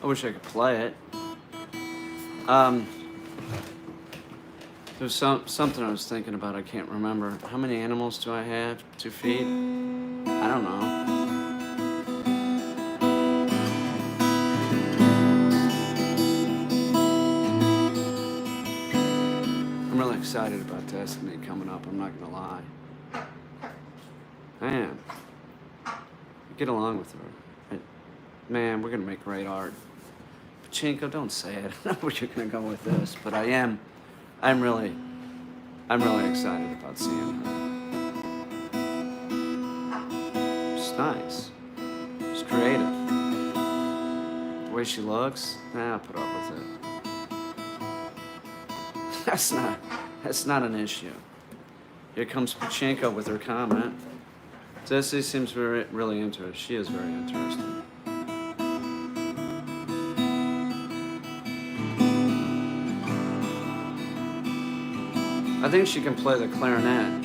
I wish I could play it. There's something I was thinking about. I can't remember. How many animals do I have to feed? I don't know. I'm really excited about Destiny coming up. I'm not gonna lie. Man, get along with her. Man, we're gonna make great art. Pachinko, don't say it. I know where you're gonna go with this, but I'm really excited about seeing her. She's nice. She's creative. The way she looks, I'll put up with it. That's not an issue. Here comes Pachinko with her comment. Jessie seems really interested. She is very interested. I think she can play the clarinet.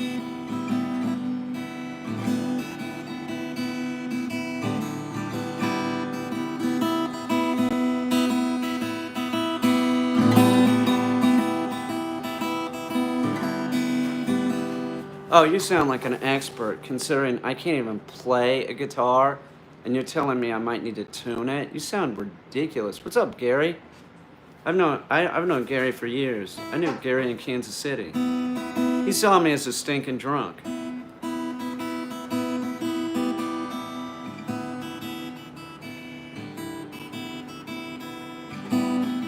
Oh, you sound like an expert, considering I can't even play a guitar, and you're telling me I might need to tune it? You sound ridiculous. What's up, Gary? I've known Gary for years. I knew Gary in Kansas City. He saw me as a stinking drunk.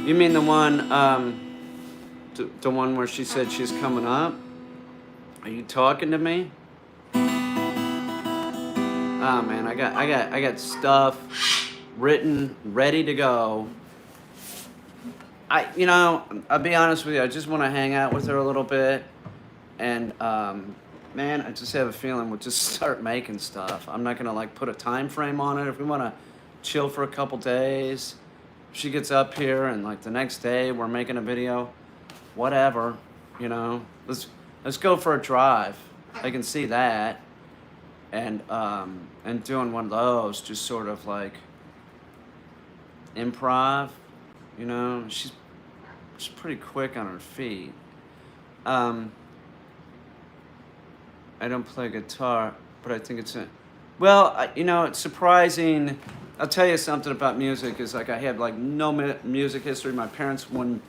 You mean the one, the one where she said she's coming up? Are you talking to me? Oh man, I got stuff written, ready to go. I'll be honest with you, I just want to hang out with her a little bit. And, man, I just have a feeling we'll just start making stuff. I'm not going to, put a time frame on it. If we want to chill for a couple days, if she gets up here and, the next day we're making a video, whatever, Let's go for a drive. I can see that. And doing one of those, just sort of improv, She's pretty quick on her feet. I don't play guitar, but I think it's it's surprising. I'll tell you something about music is I have no music history. My parents wouldn't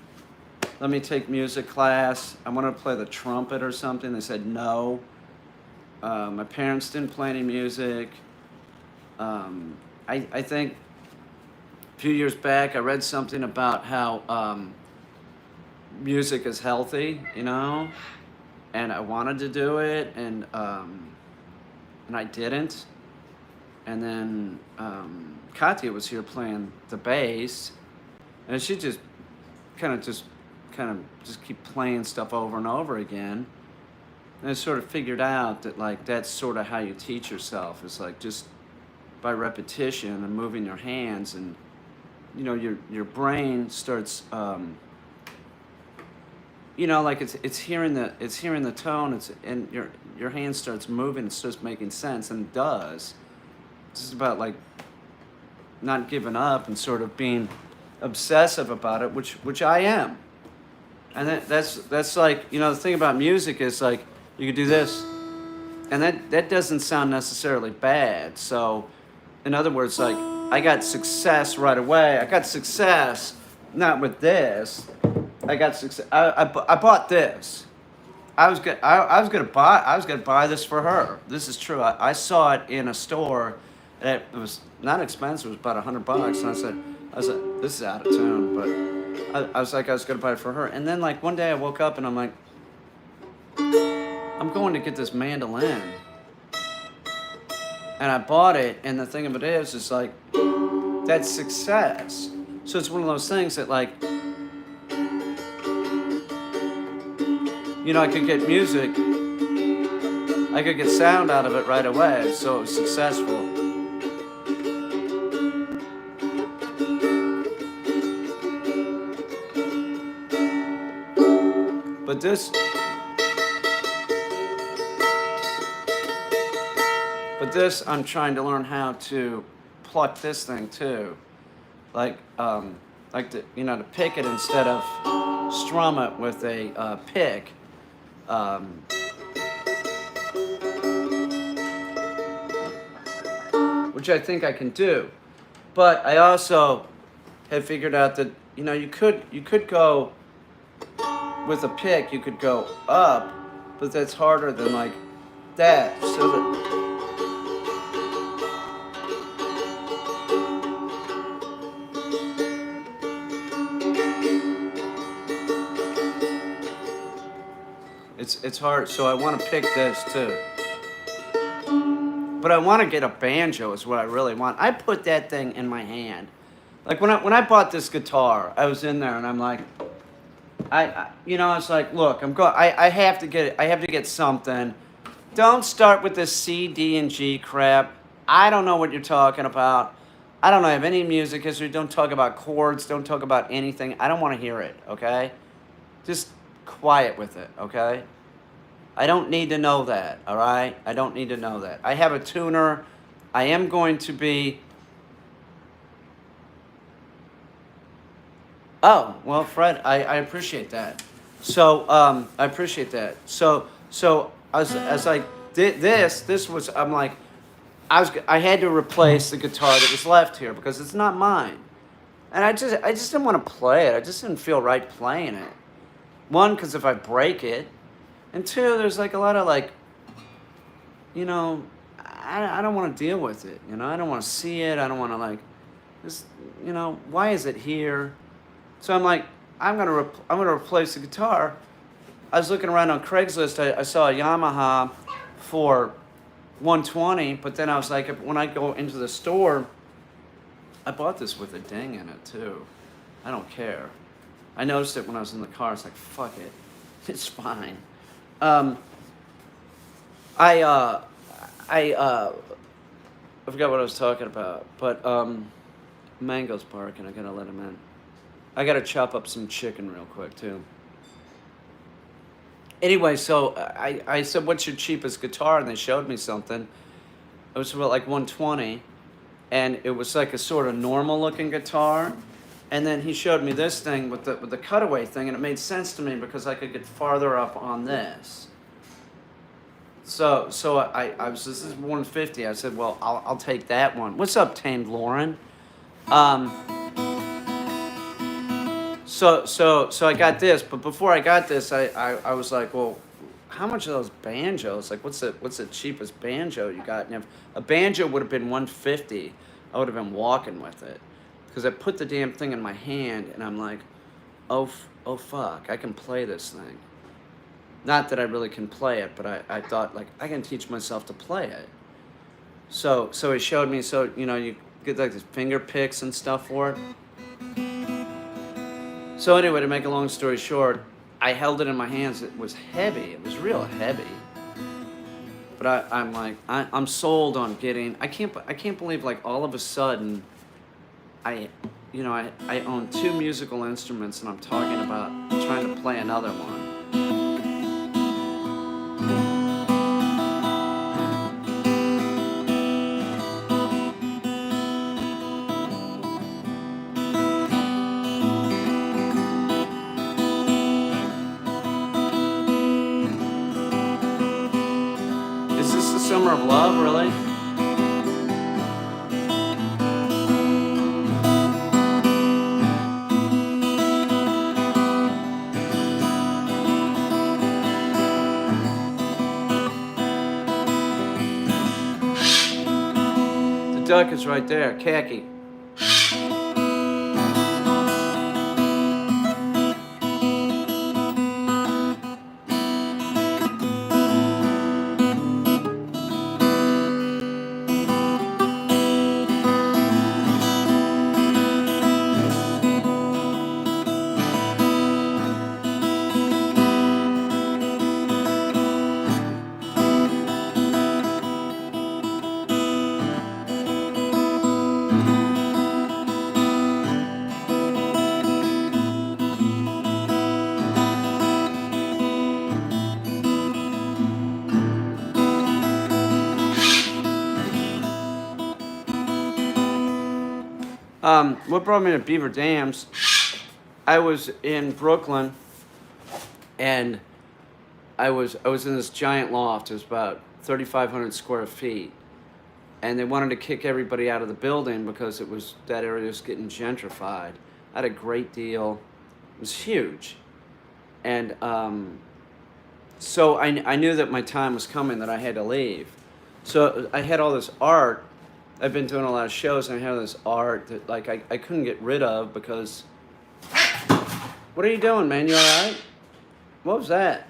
let me take music class. I wanted to play the trumpet or something. They said no. My parents didn't play any music. I think a few years back I read something about how music is healthy, and I wanted to do it, and I didn't. And then Katya was here playing the bass, and she just keep playing stuff over and over again. And I sort of figured out that that's sort of how you teach yourself. It's just by repetition and moving your hands, and you know your brain starts you know, like it's hearing the tone, and your hand starts moving, it starts making sense, and it does. It's just about like not giving up and sort of being obsessive about it, which I am. And that's like, you know, the thing about music is like you could do this, and that doesn't sound necessarily bad. So, in other words, like I got success right away. I got success not with this. I got success. I bought this. I was gonna buy this for her. This is true. I saw it in a store, and it was not expensive. It was about $100, and I said, this is out of tune, but I was like, I was gonna buy it for her. And then like one day I woke up and I'm like, I'm going to get this mandolin, and I bought it. And the thing of it is like that's success. So it's one of those things that like, you know, I could get music, I could get sound out of it right away, so it was successful. But this, I'm trying to learn how to pluck this thing too, like you know, to pick it instead of strum it with a pick. Which I think I can do, but I also have figured out that, you know, you could go with a pick, you could go up, but that's harder than like that. So that it's hard. So I want to pick this too. But I want to get a banjo is what I really want. I put that thing in my hand. Like when I bought this guitar, I was in there and I'm like, you know, it's like, look, I have to get it. I have to get something. Don't start with this C, D, and G crap. I don't know what you're talking about. I don't have any music history. Don't talk about chords. Don't talk about anything. I don't want to hear it, okay? Just quiet with it, okay? I don't need to know that, all right? I don't need to know that. I have a tuner. I am going to be... Oh, well, Fred, I appreciate that. So, I appreciate that. So as I did this was, I'm like, I had to replace the guitar that was left here because it's not mine. And I just didn't want to play it. I just didn't feel right playing it. One, because if I break it, and two, there's like a lot of like, you know, I don't want to deal with it. You know, I don't want to see it. I don't want to like, this, you know, why is it here? So I'm like, I'm gonna replace the guitar. I was looking around on Craigslist. I saw a Yamaha for $120, but then I was like, when I go into the store, I bought this with a ding in it too. I don't care. I noticed it when I was in the car. It's like, fuck it, it's fine. I forgot what I was talking about, but Mango's barking. I gotta let him in. I gotta chop up some chicken real quick too. Anyway, so I said, "What's your cheapest guitar?" And they showed me something. It was about like $120, and it was like a sort of normal looking guitar. And then he showed me this thing with the cutaway thing, and it made sense to me because I could get farther up on this. So I was, this is $150. I said, well, I'll take that one. What's up, Tamed Lauren? So I got this, but before I got this, I was like, well, how much are those banjos? Like, what's the cheapest banjo you got? And if a banjo would have been $150, I would have been walking with it. Because I put the damn thing in my hand, and I'm like, oh fuck, I can play this thing. Not that I really can play it, but I thought, like, I can teach myself to play it. So he showed me, so, you know, you get, like, these finger picks and stuff for it. So anyway, to make a long story short, I held it in my hands. It was heavy. It was real heavy. But I'm like, I'm sold on getting. I can't believe like all of a sudden, I own 2 musical instruments and I'm talking about trying to play another one. Is this the summer of love, really? The duck is right there, khaki. What brought me to Beaver Dams? I was in Brooklyn, and I was in this giant loft. It was about 3,500 square feet, and they wanted to kick everybody out of the building because that area was getting gentrified. I had a great deal. It was huge, and so I knew that my time was coming, that I had to leave. So I had all this art. I've been doing a lot of shows, and I have this art that like I couldn't get rid of because. What are you doing, man? You all right? What was that?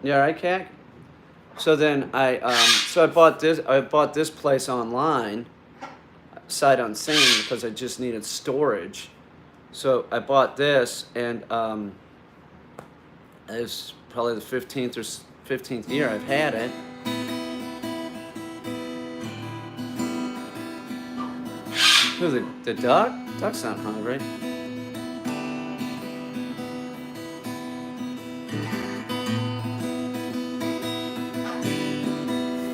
You all right, Cac? So then I bought this place online, sight unseen, because I just needed storage. So I bought this, and it's probably the 15th year I've had it. Who, the duck? Duck's not hungry.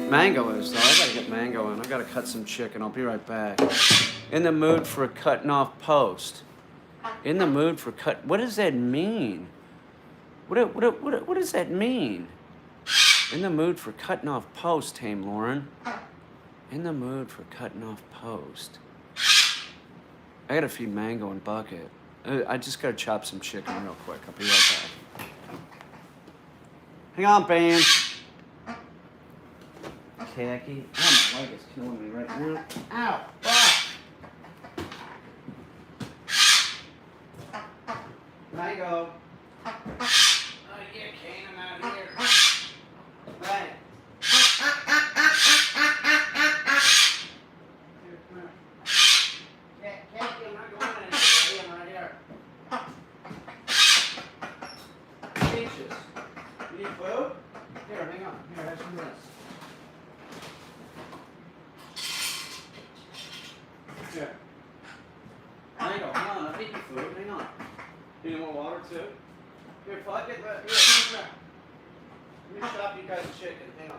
Mango is, though. I gotta get mango in. I gotta cut some chicken. I'll be right back. In the mood for a cutting off post. In the mood for what does that mean? What does that mean? In the mood for cutting off post, Tame Lauren. In the mood for cutting off post. I gotta feed Mango and Bucket. I just gotta chop some chicken real quick. I'll be right back. Hang on, band. Khaki. Oh, my leg is killing me right now. Ow! Fuck! Mango. Oh, yeah, Kane, I'm out here. Right. Here. Hang on, I'll eat your food. Hang on. Do you want water too? Here, fuck it. Here. Let me chop you guys chicken. Hang on.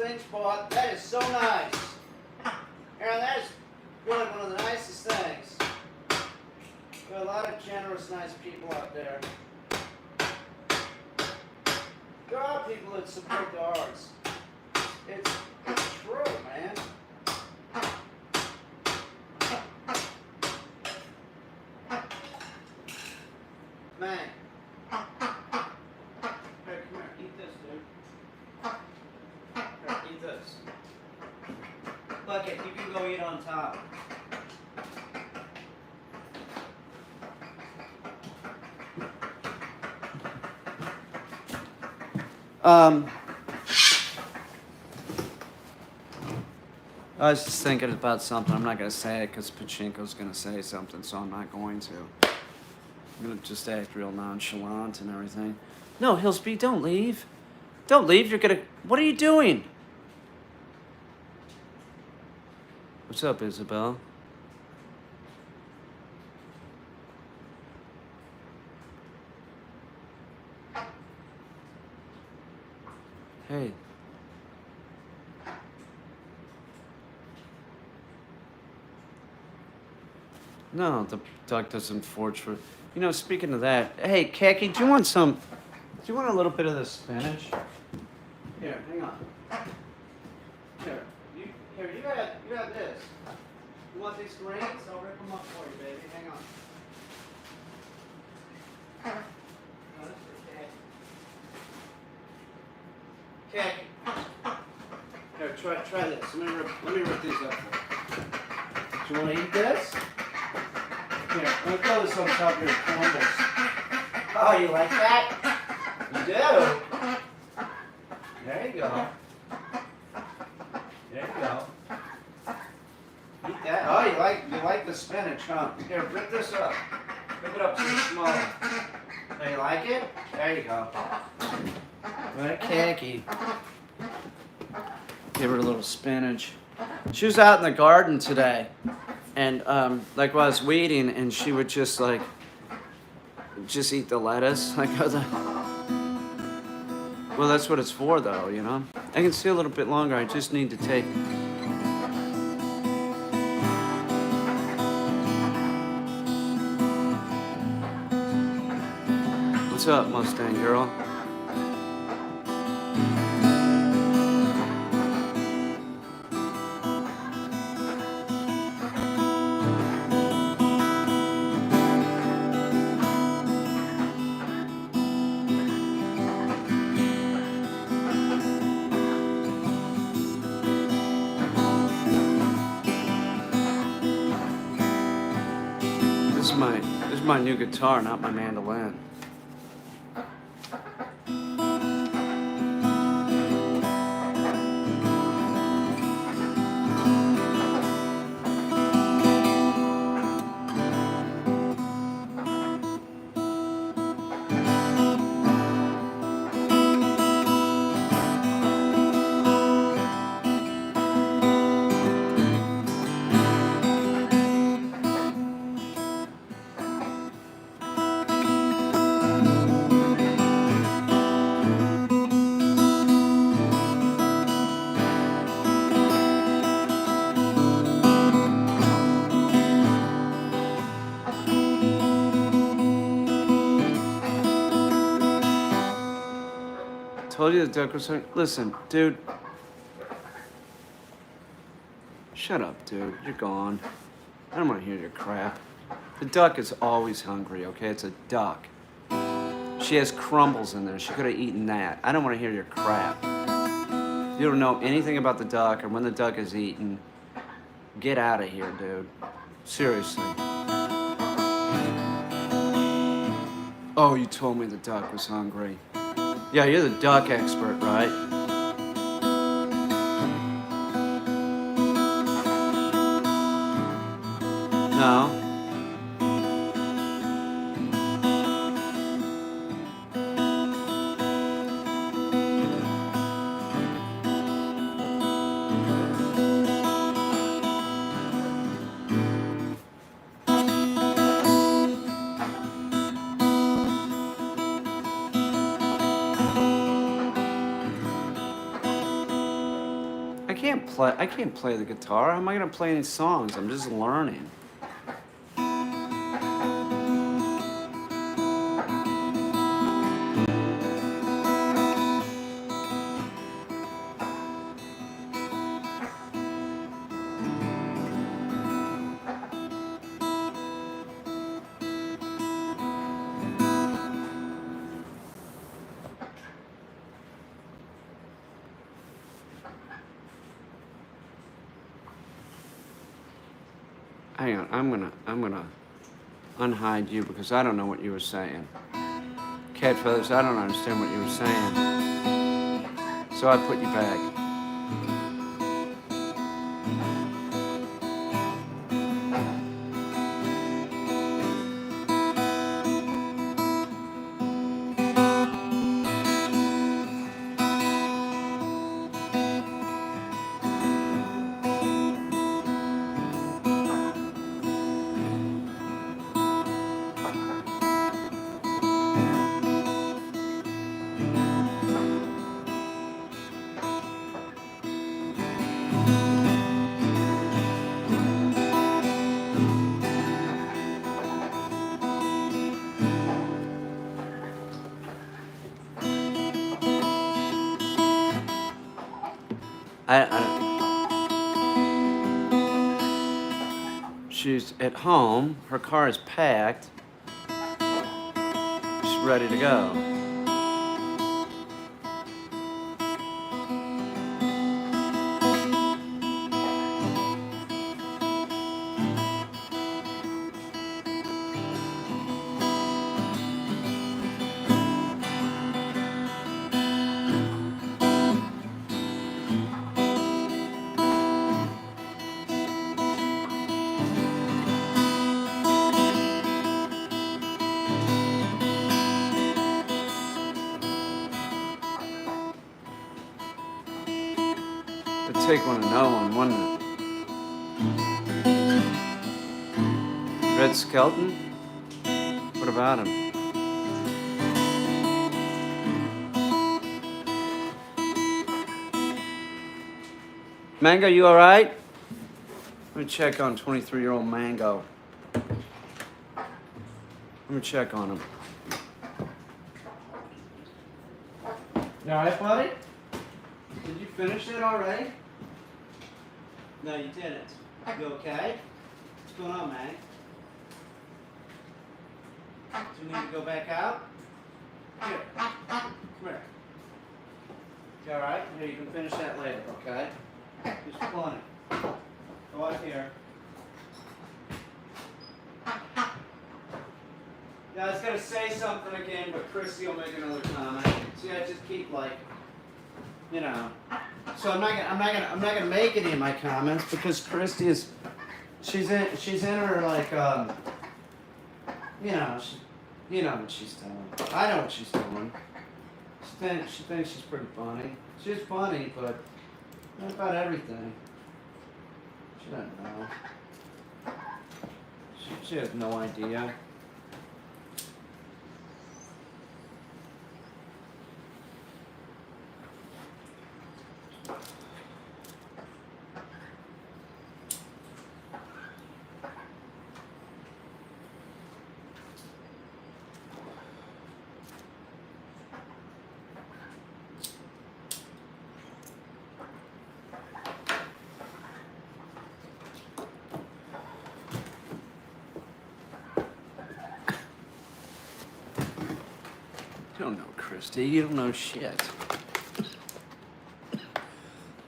things bought. That is so nice. Aaron, that is really one of the nicest things. There are a lot of generous, nice people out there. There are people that support the arts. It's true, man. Man. Here, come here. Eat this, dude. Here, eat this. Bucket, you can go eat on top. I was just thinking about something. I'm not going to say it because Pachinko's going to say something, so I'm not going to. I'm going to just act real nonchalant and everything. No, Hillsby, don't leave. Don't leave. You're going to... What are you doing? What's up, Isabel? Hey. No, the duck doesn't forge for... You know, speaking of that, hey, Khaki, do you want some... Do you want a little bit of the spinach? Here, hang on. Here, you got this. You want these greens? I'll rip them up for you, baby. Hang on. No, that's for Khaki. Here, try this. Let me rip these up for you. Do you want to eat this? Here, let me throw this on top of your crumbles. Oh, you like that? You do? There you go. There you go. Eat that. Oh, you like the spinach, huh? Here, rip this up. Rip it up so it's smaller. Oh, you like it? There you go. Right, Khaki. Give her a little spinach. She was out in the garden today. And like while I was weeding, and she would just like, just eat the lettuce. Like I was like, well, that's what it's for, though, you know. I can see a little bit longer. I just need to take. What's up, Mustang girl? This is my new guitar, not my mandolin. Told you the duck was hungry. Listen, dude. Shut up, dude. You're gone. I don't want to hear your crap. The duck is always hungry, okay? It's a duck. She has crumbles in there. She could have eaten that. I don't want to hear your crap. You don't know anything about the duck or when the duck is eaten. Get out of here, dude. Seriously. Oh, you told me the duck was hungry. Yeah, you're the duck expert, right? No. can't play the guitar. How am I gonna play any songs? I'm just learning. Hang on, I'm gonna unhide you because I don't know what you were saying. Cat feathers, I don't understand what you were saying. So I put you back. She's at home. Her car is packed. She's ready to go. It'd take one to know one, wouldn't it? Red Skelton? What about him? Mango, you alright? Let me check on 23-year-old Mango. Let me check on him. You alright, buddy? Did you finish it already? No, you didn't. You okay? What's going on, man? Do you need to go back out? Here. Come here. You alright? Here, you can finish that later, okay? There's plenty. Go out here. Yeah, I was gonna say something again, but Christy will make another comment. See, I just keep like, you know. So I'm not gonna make any of my comments because Christy is, she's in her like, you know what she's doing. I know what she's doing. She thinks she's pretty funny. She's funny, but not about everything. She doesn't know. She has no idea. You don't know, Christy. You don't know shit.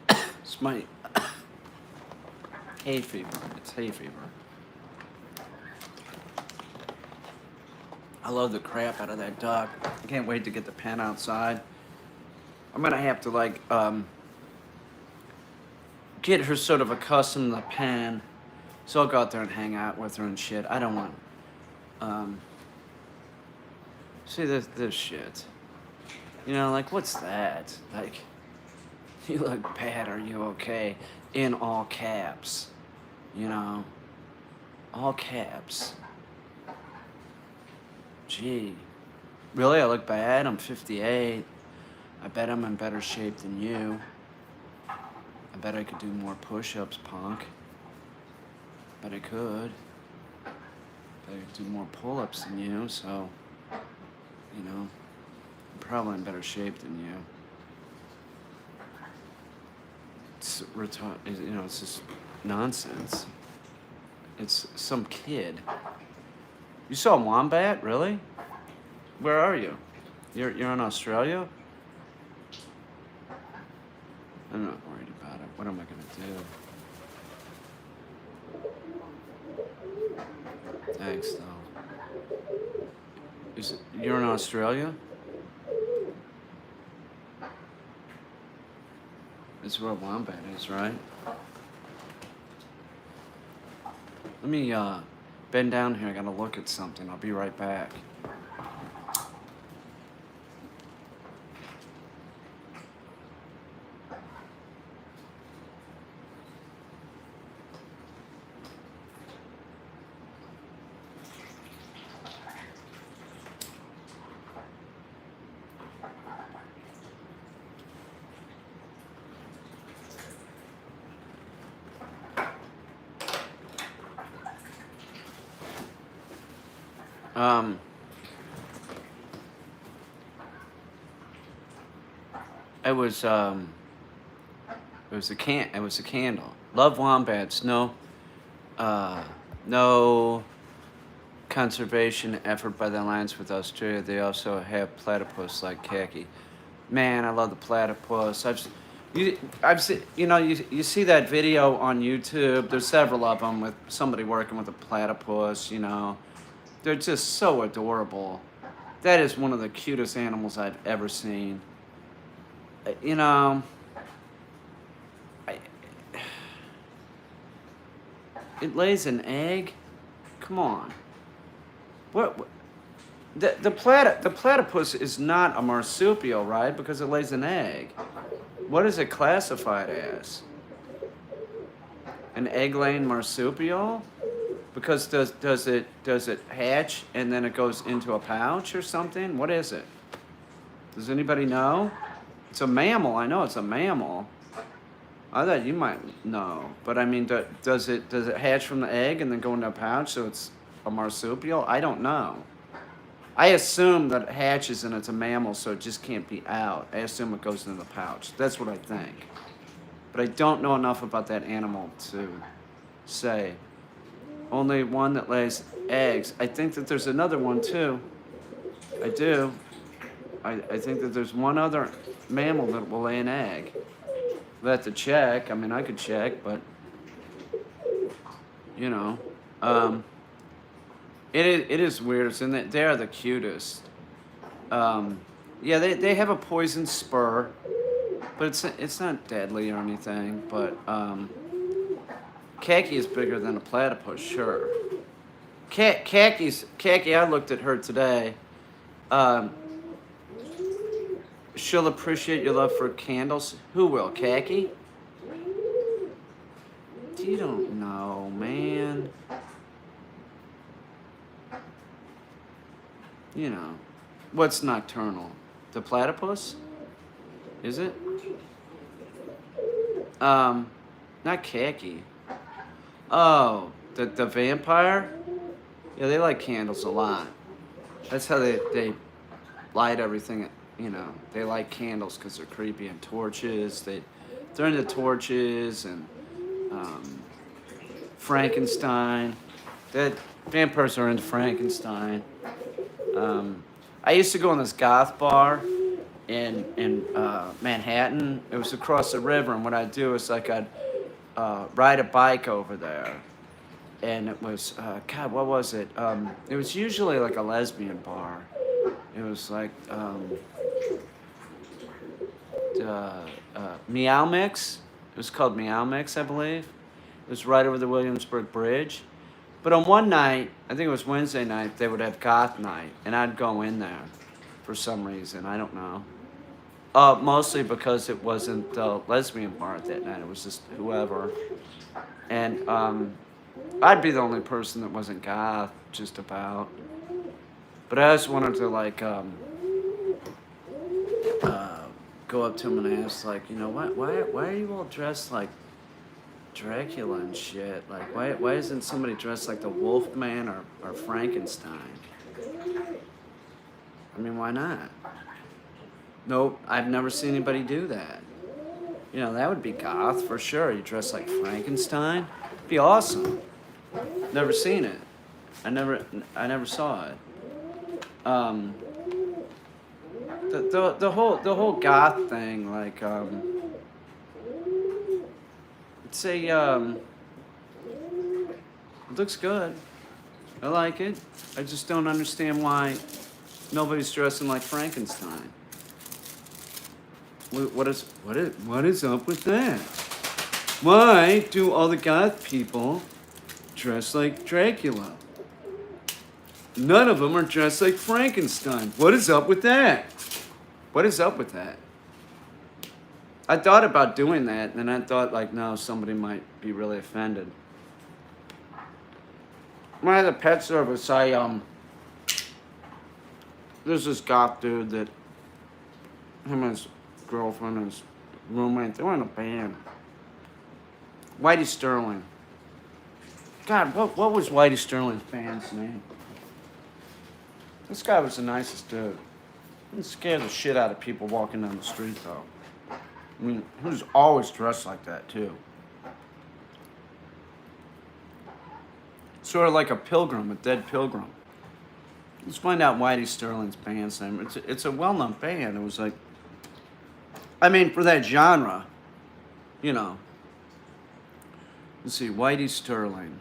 It's my hay fever. It's hay fever. I love the crap out of that duck. I can't wait to get the pen outside. I'm gonna have to like get her sort of accustomed to the pen, so I'll go out there and hang out with her and shit. I don't want. See this shit. You know, like, what's that? Like, you look bad, are you okay? In all caps. You know? All caps. Gee. Really, I look bad? I'm 58. I bet I'm in better shape than you. I bet I could do more push-ups, punk. Bet I could. Bet I could do more pull-ups than you, so, you know, I'm probably in better shape than you. It's it's just nonsense. It's some kid. You saw a wombat, really? Where are you? You're in Australia? I'm not worried about it. What am I gonna do? Thanks, though. You're in Australia? This is where a wombat is, right? Let me bend down here. I gotta look at something. I'll be right back. It was a candle. Love wombats. No conservation effort by the Alliance with Australia. They also have platypus like khaki. Man, I love the platypus. You see that video on YouTube. There's several of them with somebody working with a platypus. They're just so adorable. That is one of the cutest animals I've ever seen. It lays an egg? Come on. What the platypus is not a marsupial, right? Because it lays an egg. What is it classified as? An egg-laying marsupial? Because does it hatch and then it goes into a pouch or something? What is it? Does anybody know? It's a mammal. I know it's a mammal. I thought you might know, but I mean, does it hatch from the egg and then go into a pouch so it's a marsupial? I don't know. I assume that it hatches and it's a mammal, so it just can't be out. I assume it goes into the pouch. That's what I think. But I don't know enough about that animal to say. Only one that lays eggs. I think that there's another one too. I do. I think that there's one other mammal that will lay an egg. We'll have to check. I mean, I could check, but it is weird. And they are the cutest. Yeah, they have a poison spur, but it's not deadly or anything. But khaki is bigger than a platypus, sure. Khaki. I looked at her today. She'll appreciate your love for candles. Who will? Khaki? You don't know, man. What's nocturnal? The platypus? Is it? Not khaki. Oh, the vampire? Yeah, they like candles a lot. That's how they light everything. They like candles because they're creepy, and torches. They're into torches and Frankenstein. That vampires are into Frankenstein. I used to go in this goth bar in Manhattan. It was across the river, and what I'd do is I'd ride a bike over there, and it was God, what was it? It was usually like a lesbian bar. It was like Meow Mix. It was called Meow Mix, I believe. It was right over the Williamsburg Bridge. But on one night, I think it was Wednesday night, they would have goth night, and I'd go in there for some reason. I don't know. Mostly because it wasn't the lesbian bar that night. It was just whoever. And I'd be the only person that wasn't goth, just about. But I just wanted to go up to him and ask, like, you know, why are you all dressed like Dracula and shit? Like, why isn't somebody dressed like the Wolfman or Frankenstein? I mean, why not? Nope, I've never seen anybody do that. You know, that would be goth for sure. You dress like Frankenstein. Be awesome. Never seen it. I never saw it. The whole goth thing, like, it's a, it looks good. I like it. I just don't understand why nobody's dressing like Frankenstein. What is up with that? Why do all the goth people dress like Dracula? None of them are dressed like Frankenstein. What is up with that? What is up with that? I thought about doing that, and then I thought, like, no, somebody might be really offended. When I had a pet service, there's this goth dude that him and his girlfriend and his roommate, they were in a band. Whitey Sterling. God, what was Whitey Sterling's band's name? This guy was the nicest dude. He scared the shit out of people walking down the street, though. I mean, he was always dressed like that, too. Sort of like a pilgrim, a dead pilgrim. Let's find out Whitey Sterling's band's name. It's a well-known band. It was like, I mean, for that genre, you know. Let's see, Whitey Sterling.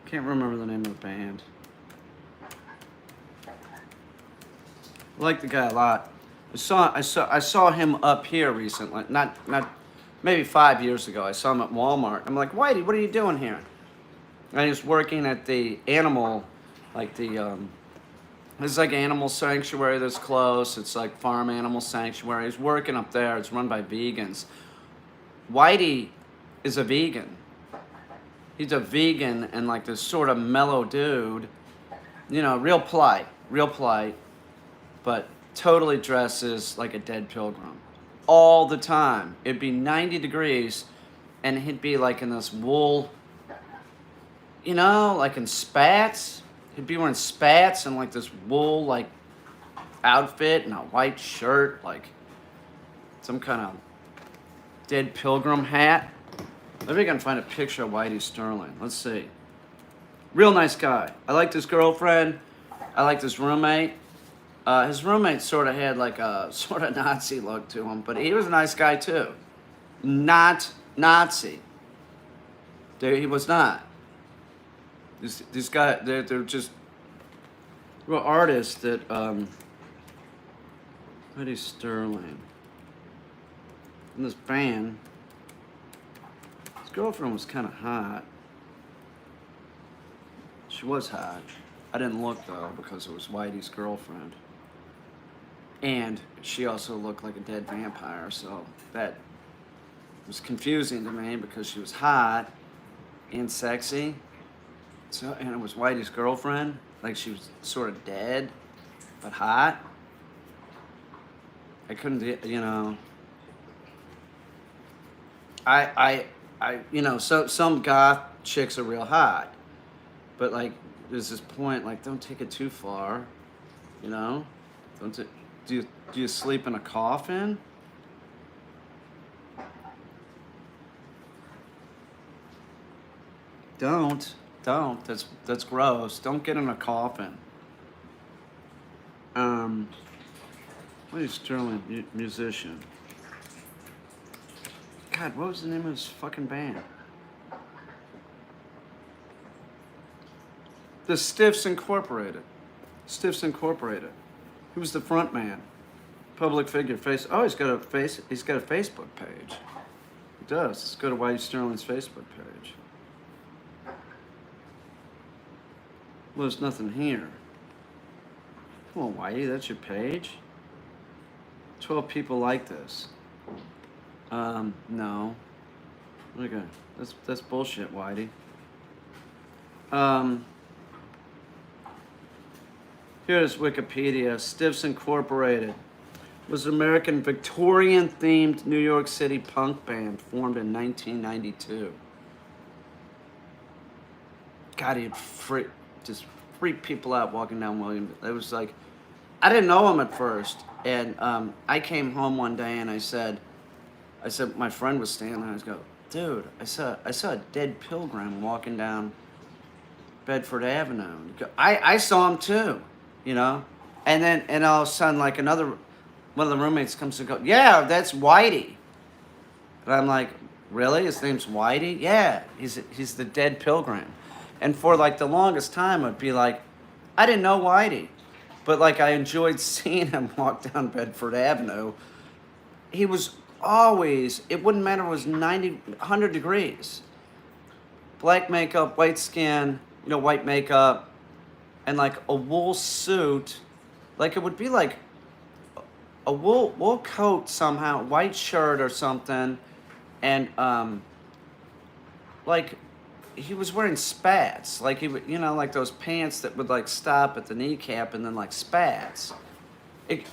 Can't remember the name of the band. I like the guy a lot. I saw him up here recently. Not maybe 5 years ago. I saw him at Walmart. I'm like, Whitey, what are you doing here? And he was working at the animal, like the it's like animal sanctuary that's close. It's like farm animal sanctuary. He's working up there. It's run by vegans. Whitey is a vegan. He's a vegan and like this sort of mellow dude. You know, real polite, but totally dresses like a dead pilgrim. All the time. It'd be 90 degrees and he'd be like in this wool, you know, like in spats. He'd be wearing spats and like this wool like outfit and a white shirt, like some kind of dead pilgrim hat. Maybe I can find a picture of Whitey Sterling. Let's see. Real nice guy. I liked his girlfriend. I liked his roommate. His roommate sort of had like a sort of Nazi look to him, but he was a nice guy too. Not Nazi. He was not. These guys, they're just real artists that, Whitey Sterling. In this band, his girlfriend was kind of hot. She was hot. I didn't look though because it was Whitey's girlfriend. And she also looked like a dead vampire, so that was confusing to me because she was hot and sexy. So, and it was Whitey's girlfriend, like she was sort of dead, but hot. I couldn't, you know. You know, so some goth chicks are real hot, but like there's this point, like don't take it too far, you know. Do you sleep in a coffin? Don't. That's gross. Don't get in a coffin. Whitey Sterling, musician. God, what was the name of his fucking band? The Stiffs Incorporated. Stiffs Incorporated. He was the front man. Public figure. He's got a Facebook page. He does. Let's go to Whitey Sterling's Facebook page. Well, there's nothing here. Come on, Whitey, that's your page? 12 people like this. No. Okay, that's bullshit, Whitey. Here's Wikipedia. Stiffs Incorporated. was an American Victorian-themed New York City punk band formed in 1992. God, he'd just freak people out walking down William. It was like, I didn't know him at first, and I came home one day and I said, my friend was standing there. I was go, dude, I saw a dead pilgrim walking down Bedford Avenue. I saw him too, you know, and all of a sudden, like one of the roommates comes and goes, yeah, that's Whitey. And I'm like, really? His name's Whitey? Yeah, he's the dead pilgrim. And for like the longest time, I'd be like, I didn't know Whitey, but like I enjoyed seeing him walk down Bedford Avenue. He was always, it wouldn't matter, it was 100 degrees. Black makeup, white skin, you know, white makeup, and like a wool suit. Like it would be like a wool coat somehow, white shirt or something, and like he was wearing spats, like he would, you know, like those pants that would like stop at the kneecap and then like spats. You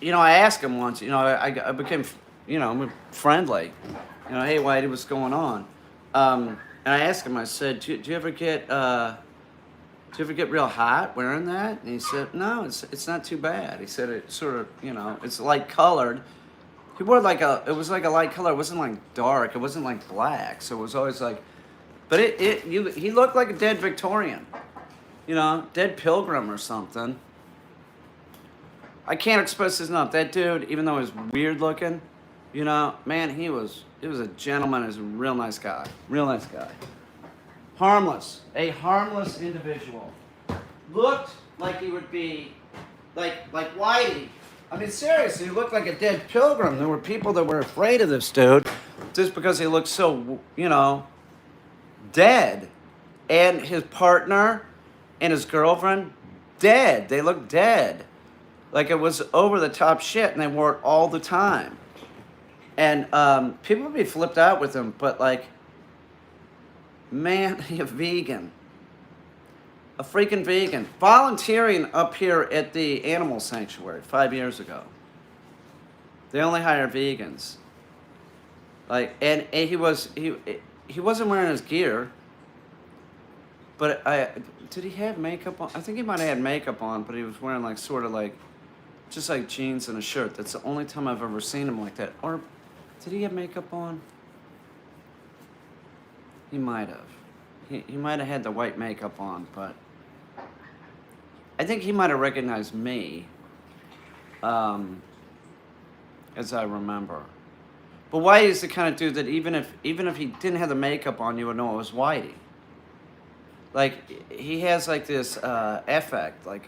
know, I asked him once, you know, I became, you know, friendly, you know, hey Whitey, what's going on? And I asked him, I said, do you ever get real hot wearing that? And he said, no, it's not too bad. He said it sort of, you know, it's light colored. He wore it was like a light color. It wasn't like dark. It wasn't like black. So it was always like, but he looked like a dead Victorian, you know, dead pilgrim or something. I can't express this enough. That dude, even though he was weird looking, you know, man, he was a gentleman. He was a real nice guy. Real nice guy. Harmless. A harmless individual. Looked like he would be like Whitey. I mean, seriously, he looked like a dead pilgrim. There were people that were afraid of this dude just because he looked so, you know, dead. And his partner and his girlfriend, dead. They looked dead. Like it was over the top shit, and they wore it all the time. And people would be flipped out with him, but like, man, a vegan. A freaking vegan. Volunteering up here at the animal sanctuary 5 years ago. They only hire vegans. Like, and he wasn't wearing his gear, but did he have makeup on? I think he might have had makeup on, but he was wearing like sort of like, just like jeans and a shirt. That's the only time I've ever seen him like that. Or did he have makeup on? He might have. He might have had the white makeup on, but I think he might have recognized me, as I remember. But Whitey's the kind of dude that even if he didn't have the makeup on, you would know it was Whitey. Like he has like this affect, like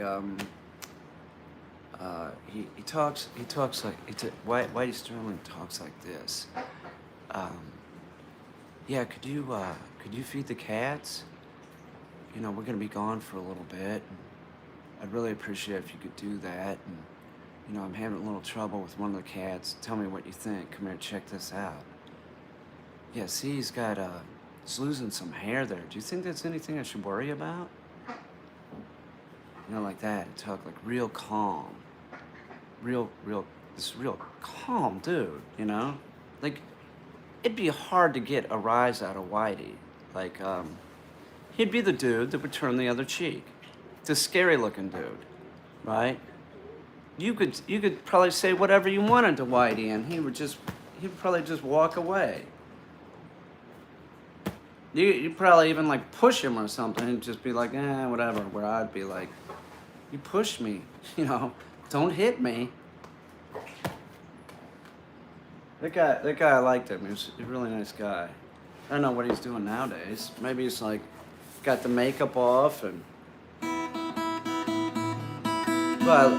he talks like Whitey Sterling talks like this. Yeah, could you feed the cats? You know, we're gonna be gone for a little bit. And I'd really appreciate if you could do that. And you know, I'm having a little trouble with one of the cats. Tell me what you think. Come here, check this out. Yeah, see, he's losing some hair there. Do you think that's anything I should worry about? You know, like that. He talk like real calm. This real calm dude, you know? Like, it'd be hard to get a rise out of Whitey. Like, he'd be the dude that would turn the other cheek. The scary looking dude, right? You could probably say whatever you wanted to Whitey, and he'd probably just walk away. You'd probably even like push him or something and just be like, whatever. Where I'd be like, you pushed me, you know, don't hit me. That guy, I liked him. He was a really nice guy. I don't know what he's doing nowadays. Maybe he's like got the makeup off and. Well,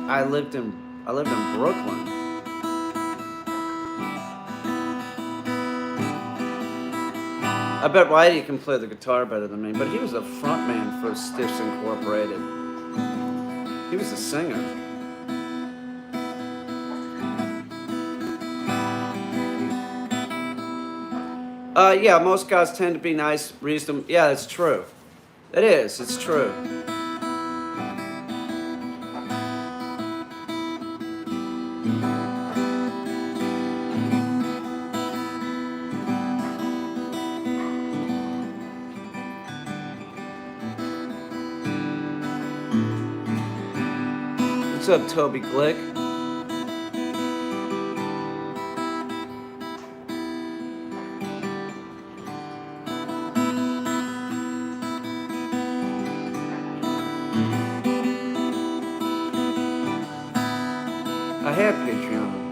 I lived in Brooklyn. I bet Whitey can play the guitar better than me, but he was a frontman for Stiffs Incorporated. He was a singer. Yeah, most guys tend to be nice, reasonable. Yeah, that's true. It is. It's true. What's up, Toby Glick? I have Patreon.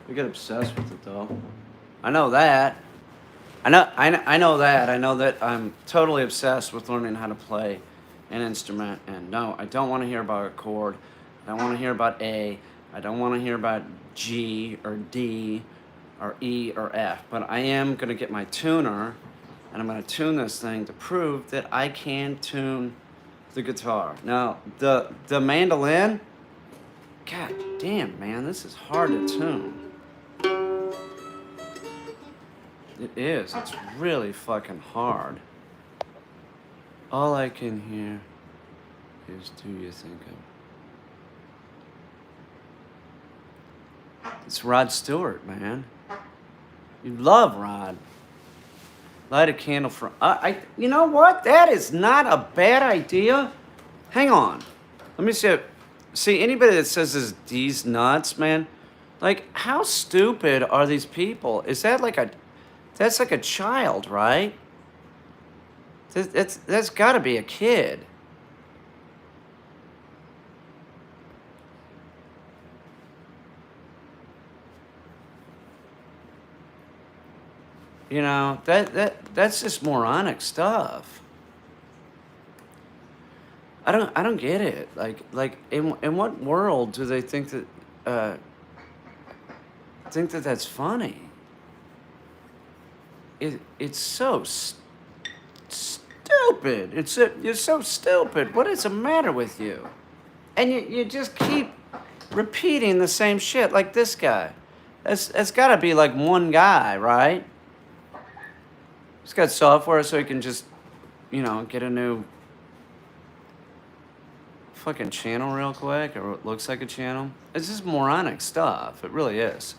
We get obsessed with it though. I know that. I know that. I know that I'm totally obsessed with learning how to play an instrument. And no, I don't want to hear about a chord. I don't want to hear about A. I don't want to hear about G or D or E or F. But I am going to get my tuner, and I'm going to tune this thing to prove that I can tune the guitar. Now, the mandolin, god damn, man, this is hard to tune. It is. It's really fucking hard. All I can hear is "Do You Think of?" It's Rod Stewart, man. You love Rod. Light a candle for. You know what? That is not a bad idea. Hang on. Let me see. See, anybody that says these nuts, man, like, how stupid are these people? Is that like a. That's like a child, right? That's got to be a kid. You know, that's just moronic stuff. I don't get it. Like in what world do they think that that's funny? It's so stupid. You're so stupid. What is the matter with you? And you just keep repeating the same shit like this guy. That's got to be like one guy, right? He's got software so he can just, get a new fucking channel real quick, or it looks like a channel. It's just moronic stuff. It really is.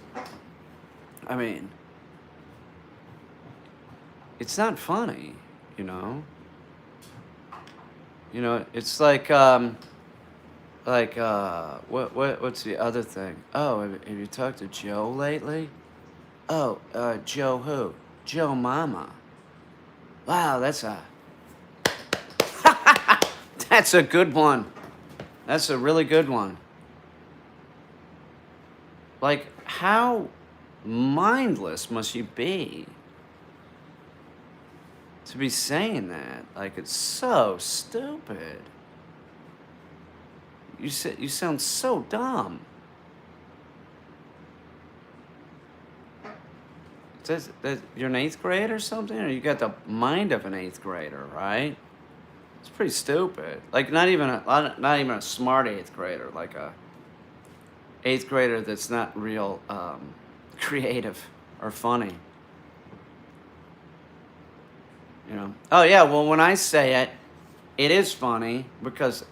I mean, it's not funny, you know. It's like what's the other thing? Oh, have you talked to Joe lately? Oh, Joe who? Joe Mama. Wow, that's a good one. That's a really good one. Like, how mindless must you be to be saying that? Like, it's so stupid. You sound so dumb. You're an 8th grade or something, or you got the mind of an 8th grader, right? It's pretty stupid. Like, not even a smart 8th grader, like a 8th grader that's not real creative or funny. Oh yeah, well, when I say it, it is funny because,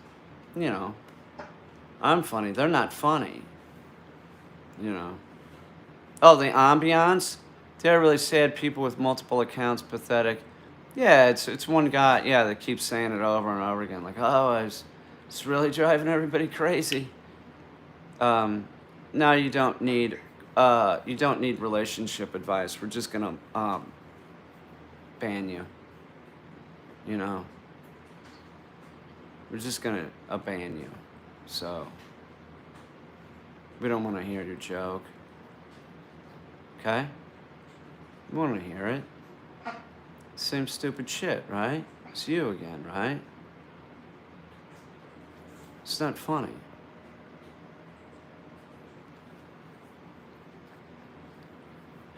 I'm funny. They're not funny. Oh, the ambiance. They're really sad. People with multiple accounts, pathetic. Yeah, it's one guy. Yeah, that keeps saying it over and over again. Like, oh, it's really driving everybody crazy. Now you don't need relationship advice. We're just gonna ban you. We're just gonna ban you. So we don't want to hear your joke. Okay? We want to hear it. Same stupid shit, right? It's you again, right? It's not funny.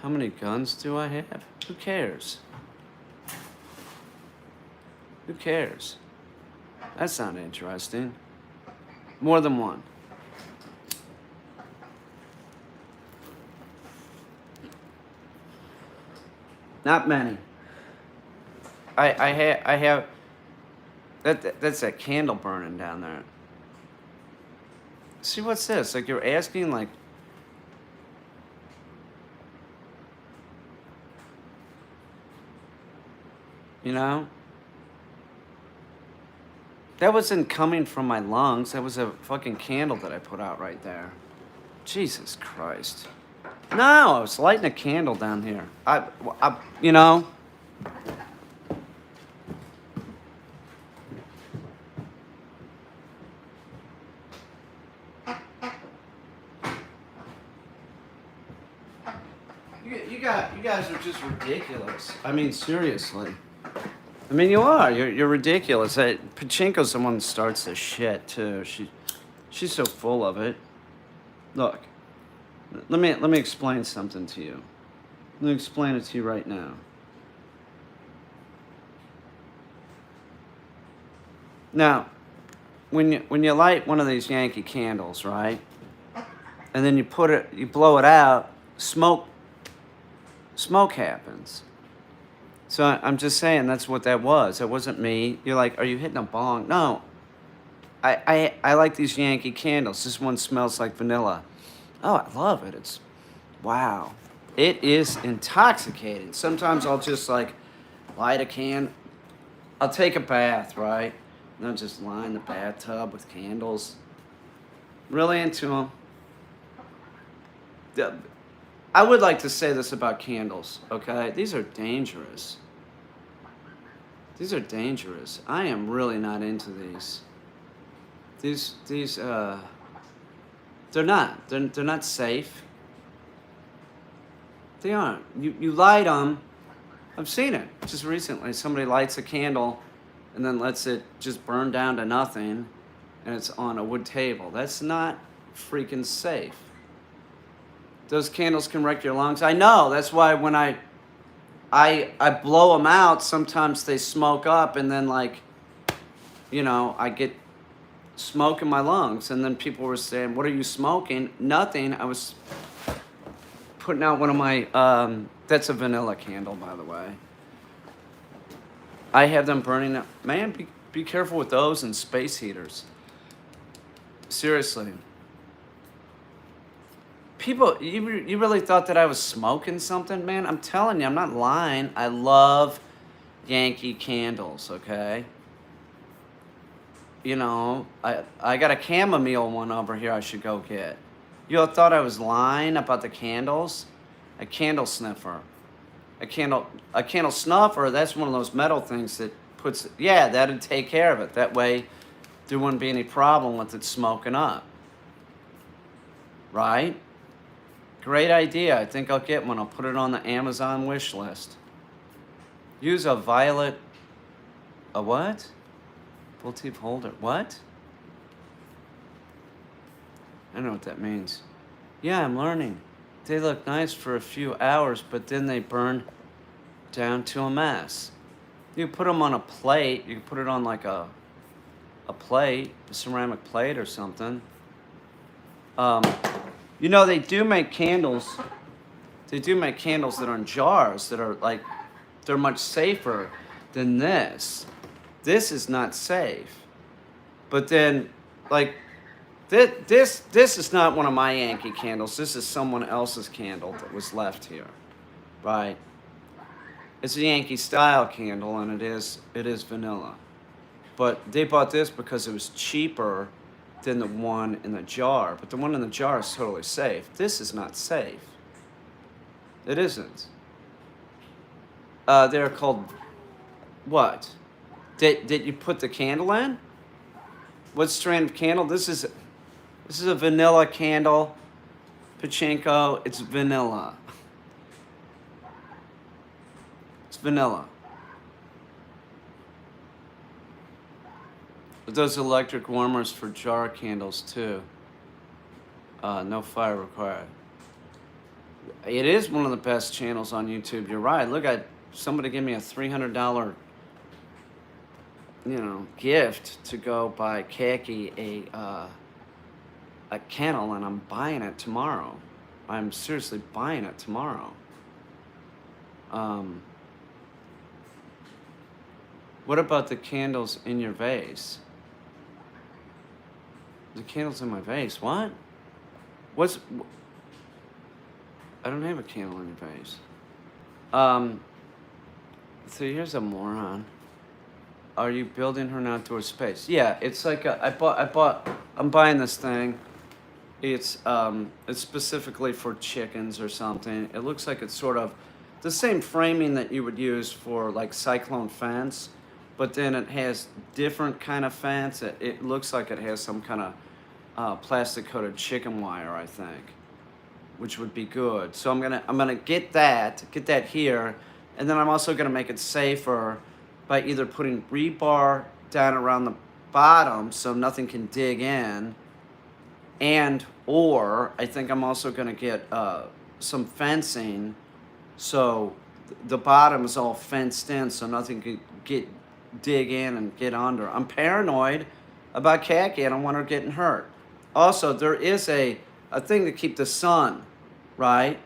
How many guns do I have? Who cares? Who cares? That's not interesting. More than one. Not many. I have that's that candle burning down there. See, what's this? Like, you're asking, like, that wasn't coming from my lungs. That was a fucking candle that I put out right there. Jesus Christ. No, I was lighting a candle down here. you guys are just ridiculous. I mean, seriously. I mean, you are. You're ridiculous. Pachinko's the one that starts this shit too. She's so full of it. Look, let me explain something to you. Let me explain it to you right now. Now, when you light one of these Yankee candles, right, and then you blow it out, smoke happens. So I'm just saying that's what that was. It wasn't me. You're like, are you hitting a bong? No. I like these Yankee candles. This one smells like vanilla. Oh, I love it. It's, wow. It is intoxicating. Sometimes I'll just like light a can. I'll take a bath, right? And I'll just line the bathtub with candles. Really into them. I would like to say this about candles, okay? These are dangerous. These are dangerous. I am really not into these. They're not safe. They aren't. You light them. I've seen it just recently. Somebody lights a candle and then lets it just burn down to nothing, and it's on a wood table. That's not freaking safe. Those candles can wreck your lungs. I know. That's why when I blow them out, sometimes they smoke up, and then like, you know, I get smoke in my lungs, and then people were saying, "What are you smoking?" Nothing. I was putting out one of my. That's a vanilla candle, by the way. I have them burning up. Man, be careful with those and space heaters. Seriously. People, you really thought that I was smoking something, man? I'm telling you, I'm not lying. I love Yankee candles, okay? You know, I got a chamomile one over here I should go get. You all thought I was lying about the candles? A candle sniffer. A candle snuffer, that's one of those metal things that puts, yeah, that'd take care of it. That way, there wouldn't be any problem with it smoking up. Right? Great idea. I think I'll get one. I'll put it on the Amazon wish list. Use a violet... A what? Full tip holder. What? I don't know what that means. Yeah, I'm learning. They look nice for a few hours, but then they burn down to a mess. You put them on a plate. You can put it on like a plate, a ceramic plate or something. You know, they do make candles. They do make candles that are in jars that are like, they're much safer than this. This is not safe. But then, like, this is not one of my Yankee candles. This is someone else's candle that was left here, right? It's a Yankee style candle, and it is vanilla. But they bought this because it was cheaper than the one in the jar. But the one in the jar is totally safe. This is not safe. It isn't. They're called what? Did you put the candle in? What strand of candle? This is a vanilla candle. Pachinko. It's vanilla. It's vanilla. Those electric warmers for jar candles too. No fire required. It is one of the best channels on YouTube. You're right. Look, somebody gave me a $300, gift to go buy Khaki a kennel, and I'm buying it tomorrow. I'm seriously buying it tomorrow. What about the candles in your vase? The candles in my vase. What? I don't have a candle in your vase. So here's a moron. Are you building her an outdoor space? Yeah, it's like I'm buying this thing. It's specifically for chickens or something. It looks like it's sort of the same framing that you would use for like cyclone fence, but then it has different kind of fence. It looks like it has some kind of plastic coated chicken wire, I think. which would be good. So I'm gonna get that here, and then I'm also gonna make it safer by either putting rebar down around the bottom so nothing can dig in, and or I think I'm also gonna get some fencing so the bottom is all fenced in so nothing could dig in and get under. I'm paranoid about Khaki. I don't want her getting hurt. Also, there is a thing to keep the sun, right?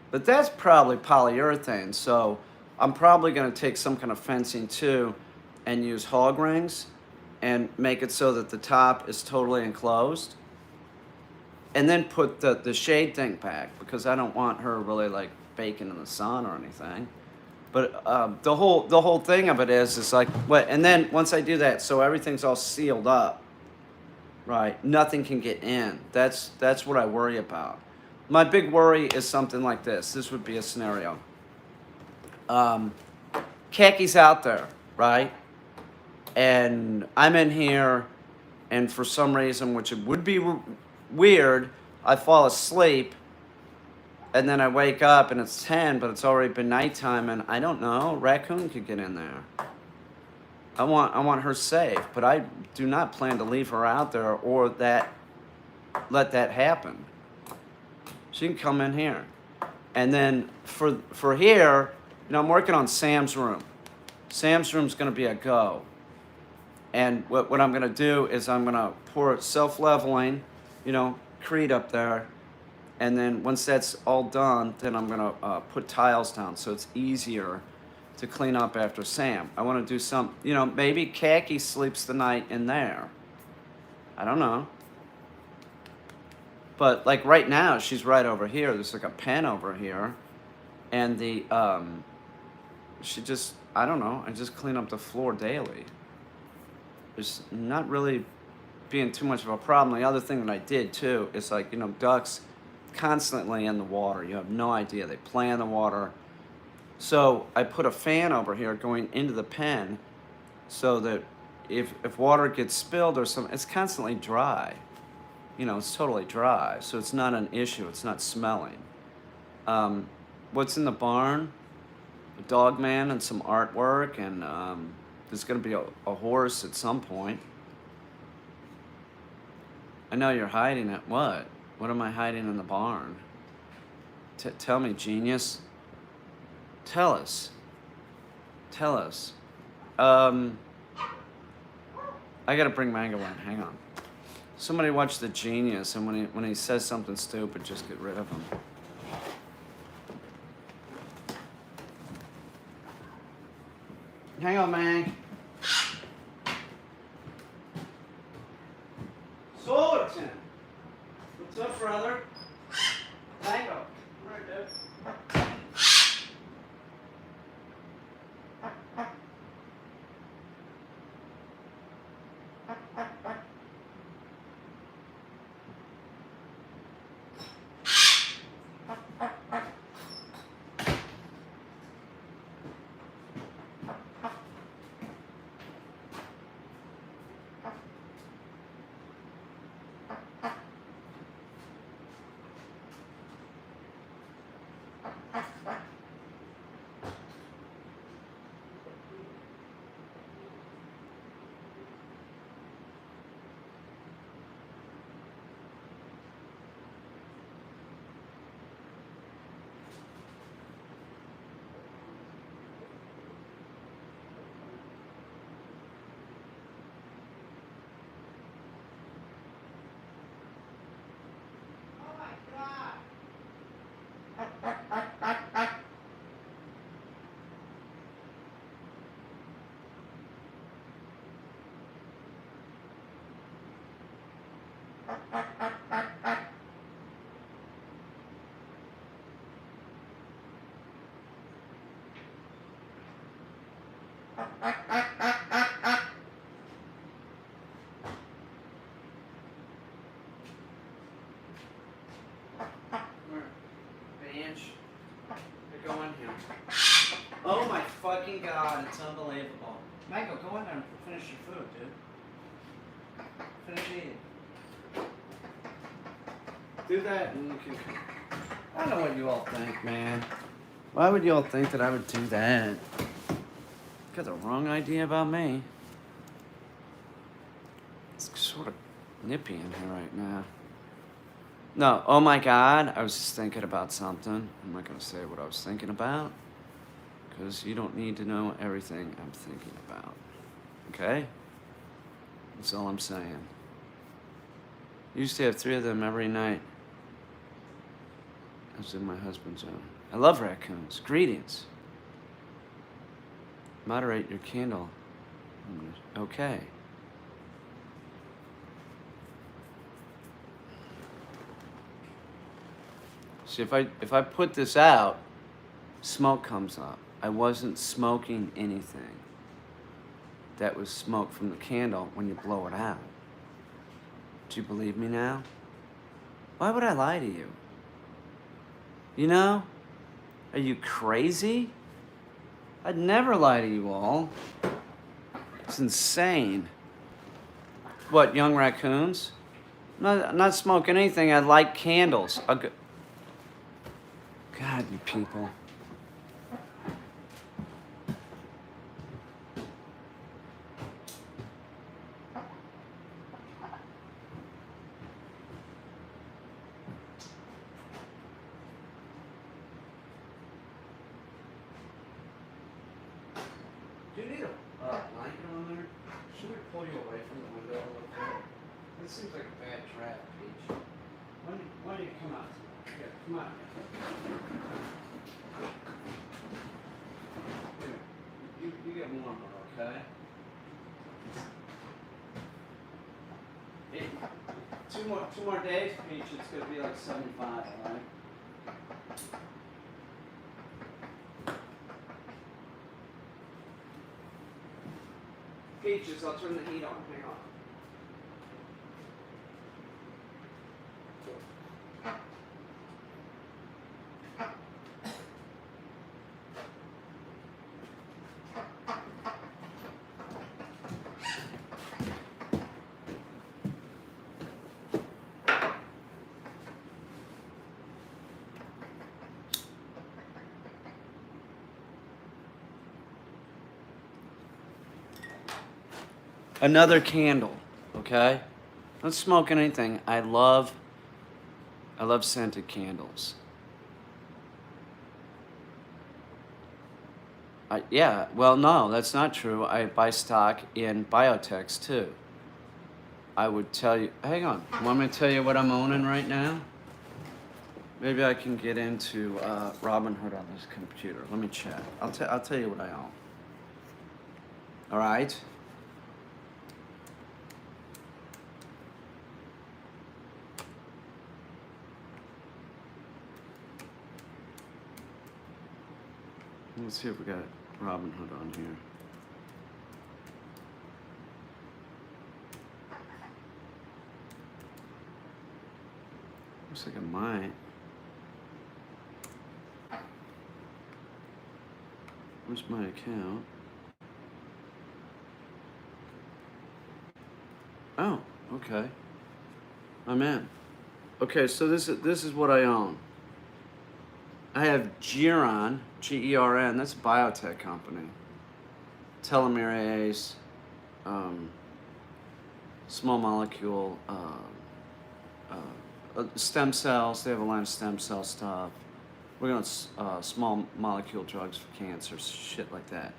But that's probably polyurethane. So I'm probably going to take some kind of fencing too and use hog rings and make it so that the top is totally enclosed. And then put the shade thing back because I don't want her really like baking in the sun or anything. But the whole thing of it is like what? And then once I do that, so everything's all sealed up, right? Nothing can get in. That's what I worry about. My big worry is something like this. This would be a scenario. Khaki's out there, right? And I'm in here, and for some reason, which it would be weird, I fall asleep. And then I wake up and it's 10, but it's already been nighttime, and I don't know, raccoon could get in there. I want her safe, but I do not plan to leave her out there or let that happen. She can come in here. And then for here, I'm working on Sam's room. Sam's room's gonna be a go. And what I'm gonna do is I'm gonna pour self-leveling, Crete up there. And then once that's all done, then I'm gonna put tiles down so it's easier to clean up after Sam. I want to do some, maybe Khaki sleeps the night in there. I don't know. But like right now, she's right over here. There's like a pen over here, and I don't know. I just clean up the floor daily. There's not really being too much of a problem. The other thing that I did too is like, ducks constantly in the water. You have no idea. They play in the water. So I put a fan over here going into the pen so that if water gets spilled or something, it's constantly dry. It's totally dry. So it's not an issue. It's not smelling. What's in the barn? A dog man and some artwork, and there's going to be a horse at some point. I know you're hiding it. What? What am I hiding in the barn? Tell me, genius. Tell us. Tell us. I gotta bring Mango in. Hang on. Somebody watch The Genius, and when he says something stupid, just get rid of him. Hang on, Mang. Solarton. What's up, brother? Mango. All right, dude. Go in here. Oh my fucking god, it's unbelievable. Michael, go in there and finish your food, dude. Finish eating. Do that and you can I know what you all think, man. Why would you all think that I would do that? Got the wrong idea about me. It's sort of nippy in here right now. No, oh my God, I was just thinking about something. I'm not going to say what I was thinking about, because you don't need to know everything I'm thinking about. Okay? That's all I'm saying. Used to have 3 of them every night. I was in my husband's own. I love raccoons. Greetings. Moderate your candle. Okay. See, if I put this out, smoke comes up. I wasn't smoking anything. That was smoke from the candle when you blow it out. Do you believe me now? Why would I lie to you? You know? Are you crazy? I'd never lie to you all. It's insane. What, young raccoons? I'm not smoking anything. I light candles. God, you people. Do you need a blanket on there? Should we pull you away from the window a little bit? This seems like a bad trap, Peach. When do you come out? Yeah, come on. Here, you get warmer, okay? Hey, two more days, Peach. It's gonna be like 75, all right? Peaches, I'll turn the heat on. Hang on. Another candle, okay? Not smoking anything. I love scented candles. Yeah, well, no, that's not true. I buy stock in biotechs too. I would tell you, hang on, you want me to tell you what I'm owning right now? Maybe I can get into Robinhood on this computer. Let me check. I'll tell you what I own. All right? Let's see if we got Robinhood on here. Looks like it might. Where's my account? Oh, okay. I'm in. Okay, so this is what I own. I have Geron, G-E-R-N, that's a biotech company. Telomerase, small molecule, stem cells, they have a line of stem cell stuff. We're going to small molecule drugs for cancer, shit like that.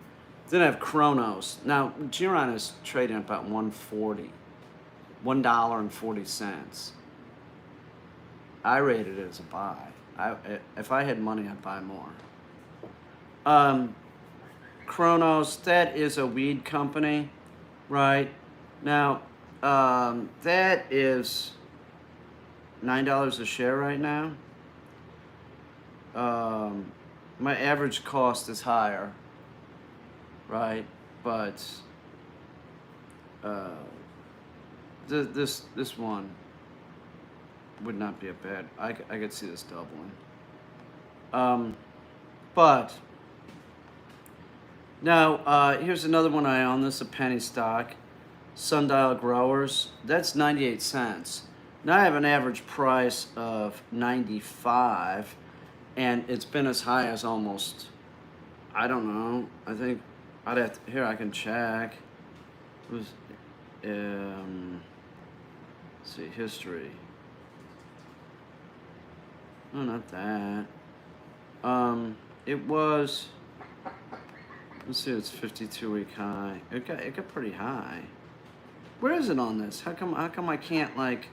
Then I have Kronos. Now, Geron is trading at about $1.40. I rated it as a buy. If I had money, I'd buy more. Kronos, that is a weed company, right? Now, that is $9 a share right now. My average cost is higher, right? But this one would not be a bad. I could see this doubling. But now here's another one I own. This is a penny stock, Sundial Growers. That's 98 cents. Now I have an average price of 95. and it's been as high as almost, I don't know. I think I'd have to, here I can check. It was let's see, history. No, not that. It was. Let's see, it's 52-week high. It got pretty high. Where is it on this? How come I can't, like,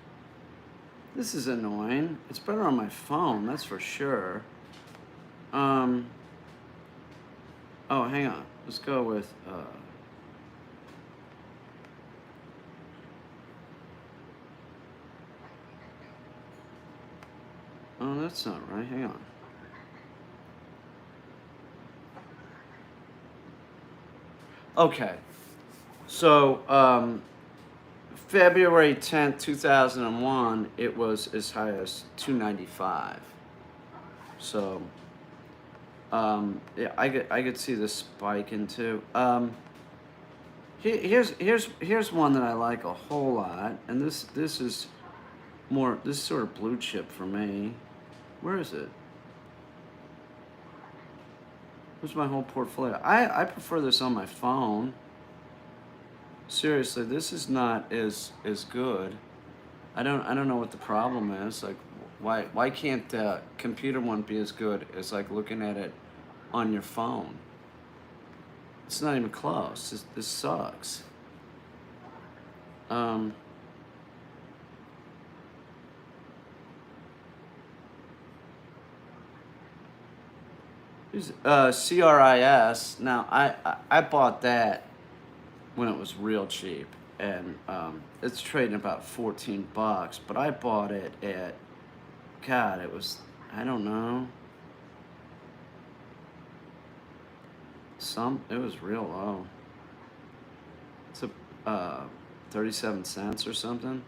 this is annoying. It's better on my phone, that's for sure. Oh, hang on. Let's go with oh, that's not right. Hang on. Okay. So, February 10th, 2001, it was as high as 295. So, yeah, I could see this spike into. Here's one that I like a whole lot, and this is sort of blue chip for me. Where is it? Where's my whole portfolio? I prefer this on my phone. Seriously, this is not as good. I don't know what the problem is. Like, why can't the computer one be as good as like looking at it on your phone? It's not even close. This sucks. Here's CRIS. Now I bought that when it was real cheap, and it's trading about $14. But I bought it at, God, it was, I don't know, it was real low. It's a 37 cents or something.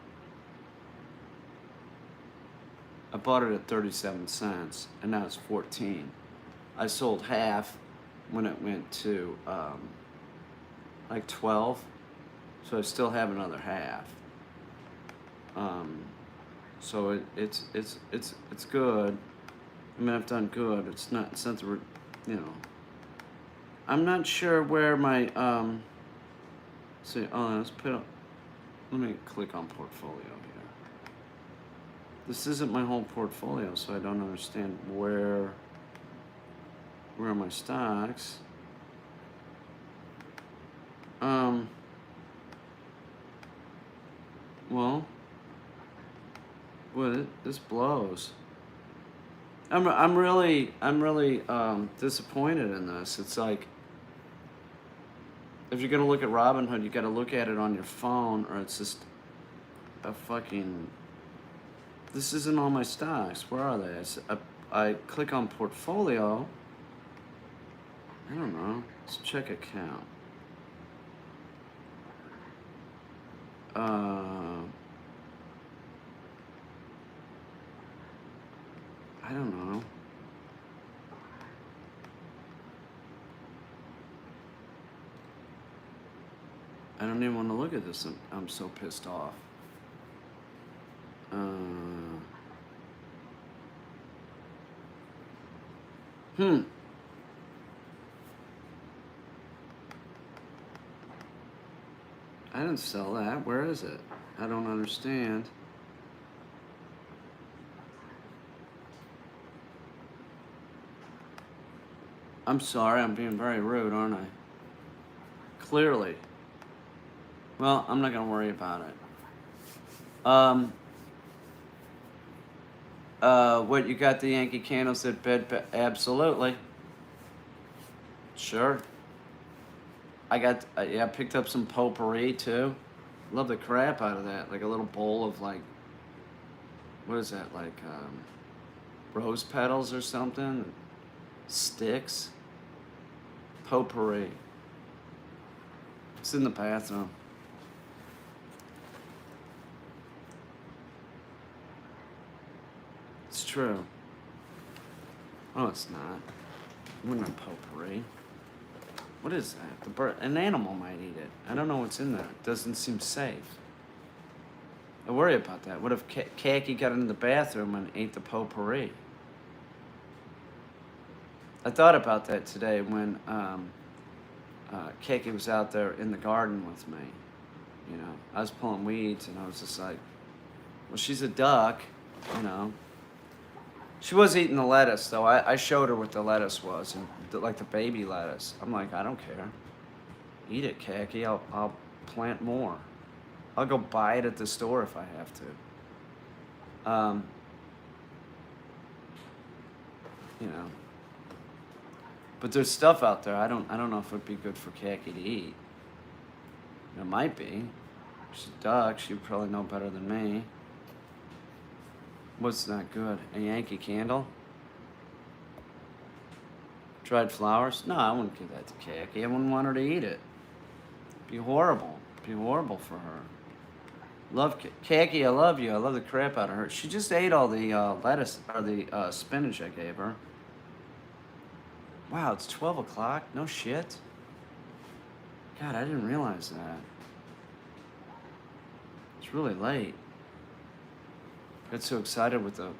I bought it at 37 cents, and now it's 14. I sold half when it went to like 12, so I still have another half. So it's good. I mean, I've done good. It's not the, you know. I'm not sure where my see. Oh, let's put up. Let me click on portfolio here. This isn't my whole portfolio, so I don't understand where are my stocks. Well, this blows. I'm really disappointed in this. It's like, if you're gonna look at Robinhood, you got to look at it on your phone, or it's just a fucking. This isn't all my stocks. Where are they? I click on portfolio. I don't know. Let's check account. I don't know. I don't even want to look at this. I'm so pissed off. I didn't sell that. Where is it? I don't understand. I'm sorry, I'm being very rude, aren't I? Clearly. Well, I'm not going to worry about it. What, you got the Yankee candles at bed? Absolutely. Sure. I got, I picked up some potpourri too. Love the crap out of that. Like a little bowl of like, what is that? Like rose petals or something? Sticks? Potpourri. It's in the bathroom. It's true. Oh, it's not. It wouldn't have potpourri. What is that? The bird, an animal might eat it. I don't know what's in there. It doesn't seem safe. I worry about that. What if Khaki got into the bathroom and ate the potpourri? I thought about that today when Kiki was out there in the garden with me. You know, I was pulling weeds, and I was just like, well, she's a duck, you know. She was eating the lettuce, though. I showed her what the lettuce was, and like the baby lettuce. I'm like, I don't care. Eat it, Kiki. I'll plant more. I'll go buy it at the store if I have to. You know. But there's stuff out there. I don't know if it'd be good for Kiki to eat. It might be. She's a duck. She'd probably know better than me. What's not good? A Yankee Candle? Dried flowers? No, I wouldn't give that to Kiki. I wouldn't want her to eat it. It'd be horrible. It'd be horrible for her. Love Kiki, I love you. I love the crap out of her. She just ate all the lettuce or the spinach I gave her. Wow, it's 12 o'clock? No shit. God, I didn't realize that. It's really late. Got so excited with the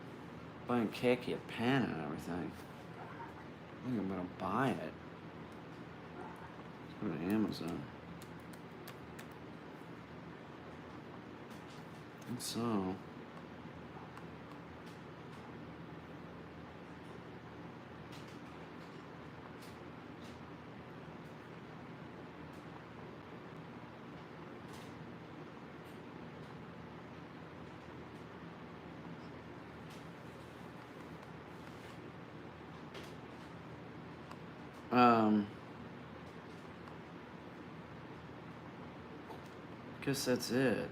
buying Kiki a pen and everything. I think I'm gonna buy it. Let's go to Amazon. I think so. Guess that's it.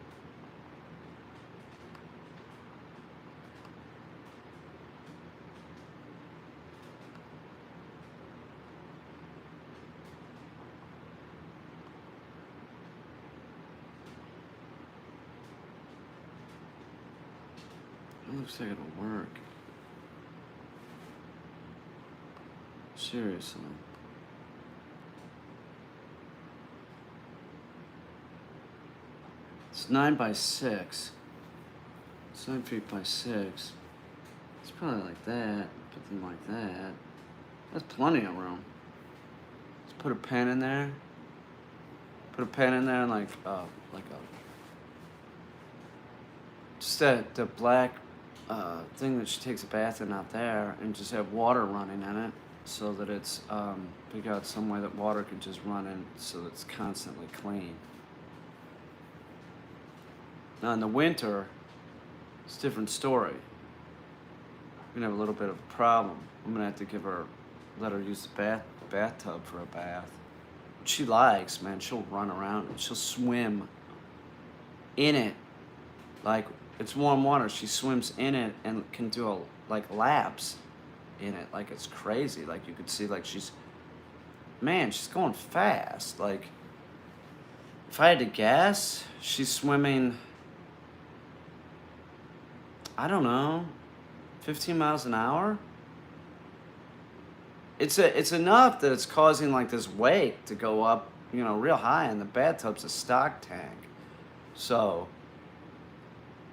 It looks like it'll work. Seriously. It's 9 by 6. It's 9 feet by 6. It's probably like that. Put them like that. That's plenty of room. Let's put a pen in there. Put a pen in there and like a just the black thing that she takes a bath in out there, and just have water running in it, so that it's figure out some way that water can just run in, so that it's constantly clean. Now in the winter, it's a different story. We're gonna have a little bit of a problem. I'm gonna have to let her use the bathtub for a bath. She likes, man. She'll run around and she'll swim in it, like it's warm water. She swims in it and can do like laps in it, like it's crazy. Like you could see, like she's going fast. Like if I had to guess, she's swimming, I don't know, 15 miles an hour. It's enough that it's causing like this wake to go up, you know, real high, and the bathtub's a stock tank. So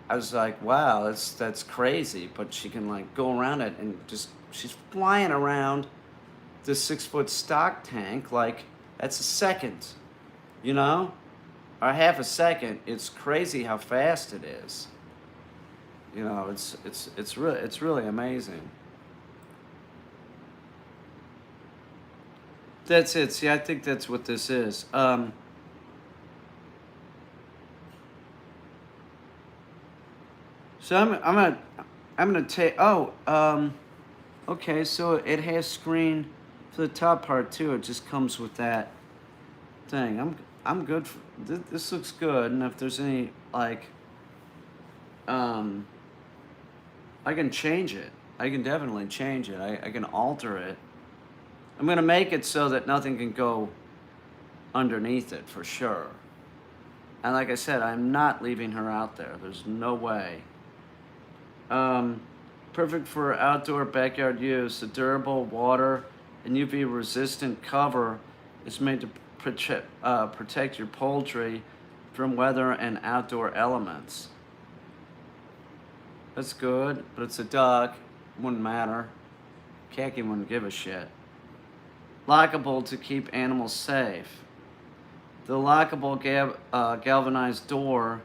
I was like, wow, that's crazy. But she can like go around it, and she's flying around this 6-foot stock tank like that's a second, you know, or half a second. It's crazy how fast it is. You know, it's really amazing. That's it. See, I think that's what this is. So I'm gonna take. Okay. So it has screen for the top part too. It just comes with that thing. I'm good. This looks good. And if there's any like, I can change it. I can definitely change it. I can alter it. I'm going to make it so that nothing can go underneath it for sure. And like I said, I'm not leaving her out there. There's no way. Perfect for outdoor backyard use. The durable water and UV resistant cover is made to protect your poultry from weather and outdoor elements. That's good, but it's a duck. Wouldn't matter. Kiki wouldn't give a shit. lockable to keep animals safe. The lockable galvanized door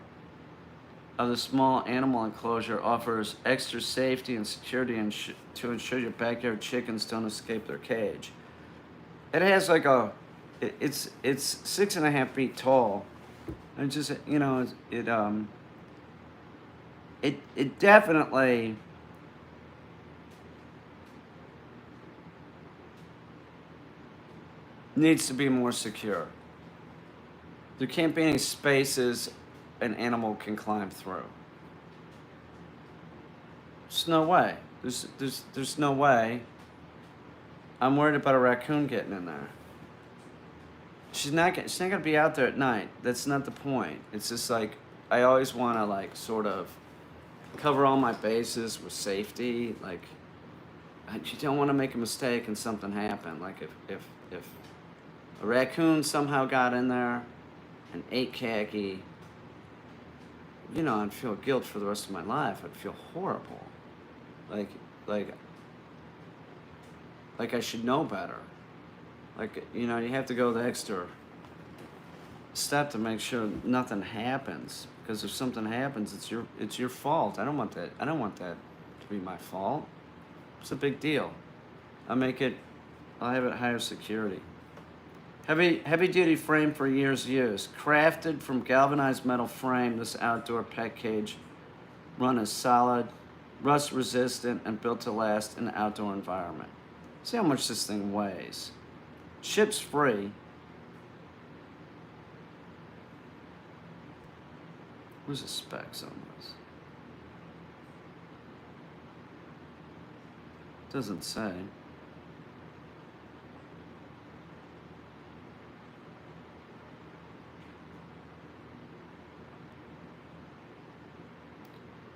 of the small animal enclosure offers extra safety and security to ensure your backyard chickens don't escape their cage. It has like it's 6.5 feet tall, and just it definitely needs to be more secure. There can't be any spaces an animal can climb through. There's no way. There's no way. I'm worried about a raccoon getting in there. She's not gonna be out there at night. That's not the point. It's just like I always want to like sort of cover all my bases with safety. Like you don't want to make a mistake and something happen. Like if a raccoon somehow got in there and ate khaki, I'd feel guilt for the rest of my life. I'd feel horrible. Like I should know better. Like, you have to go the extra step to make sure nothing happens. Because if something happens, it's your fault. I don't want that to be my fault. It's a big deal. I'll have it higher security. Heavy duty frame for years use. Crafted from galvanized metal frame, this outdoor pet cage run is solid, rust resistant, and built to last in an outdoor environment. See how much this thing weighs. Ships free. Where's the specs on this? Doesn't say.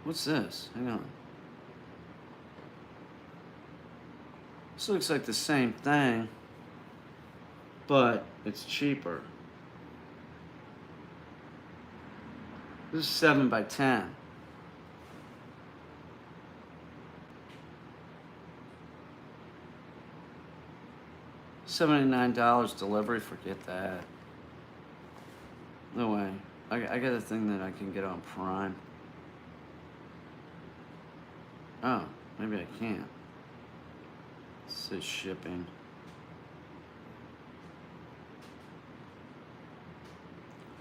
What's this? Hang on. This looks like the same thing, but it's cheaper. This is 7x10. $79 delivery, forget that. No way. I got a thing that I can get on Prime. Oh, maybe I can't. It says shipping.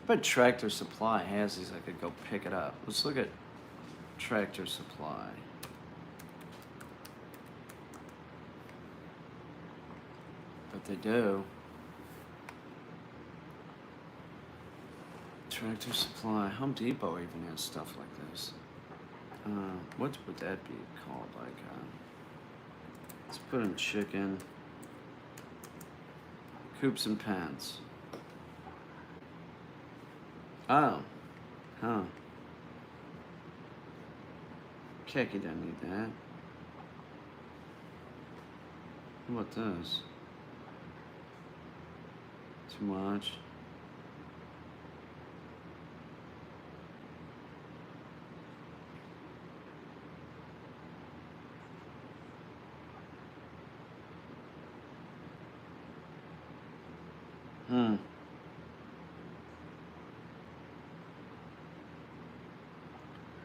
I bet Tractor Supply has these. I could go pick it up. Let's look at Tractor Supply. But they do. Tractor Supply. Home Depot even has stuff like this. What would that be called? Like, let's put in chicken. Coops and pens. Oh. Huh. Khaki doesn't need that. What about this? Too much.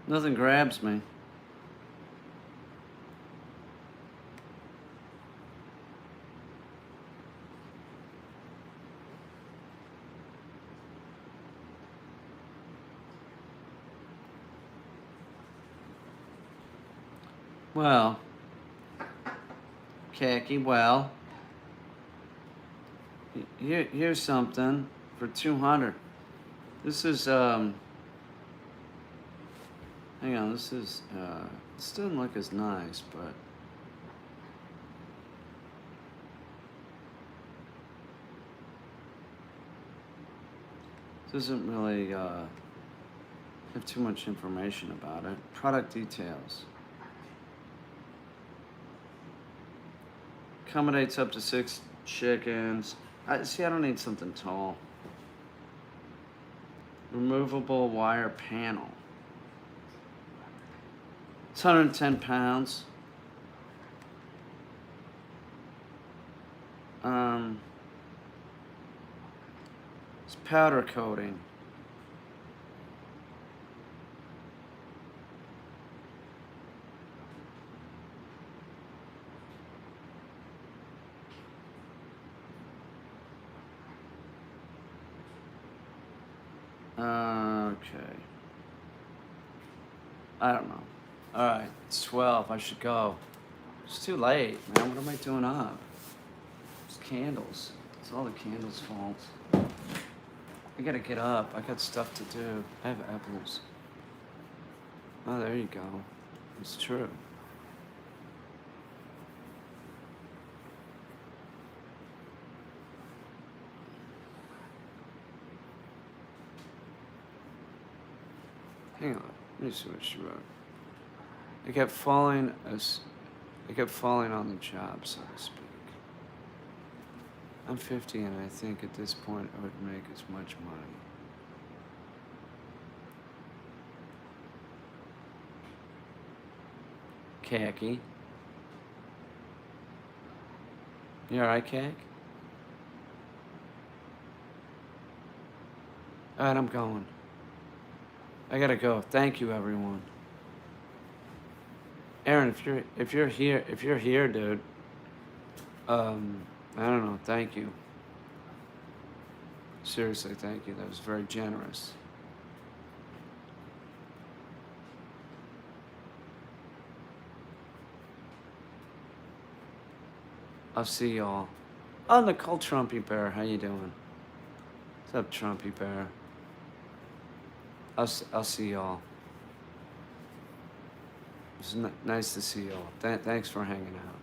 Nothing grabs me. Well, khaki, well, here's something for 200. This is, hang on, this doesn't look as nice, but doesn't really, have too much information about it. Product details. Accommodates up to 6 chickens. I don't need something tall. Removable wire panel. It's 110 pounds. It's powder coating. Okay. I don't know. Alright, it's 12. I should go. It's too late, man. What am I doing up? It's candles. It's all the candles' fault. I gotta get up. I got stuff to do. I have apples. Oh, there you go. It's true. Hang on. Let me see what she wrote. It kept falling on the job, so to speak. I'm 50 and I think at this point I would make as much money. Khaki. You alright, Khaki? Alright, I'm going. I gotta go. Thank you, everyone. Aaron, if you're here, dude. I don't know. Thank you. Seriously, thank you. That was very generous. I'll see y'all. Oh, Nicole Trumpy Bear, how you doing? What's up, Trumpy Bear? I'll see y'all. It's nice to see y'all. Thanks for hanging out.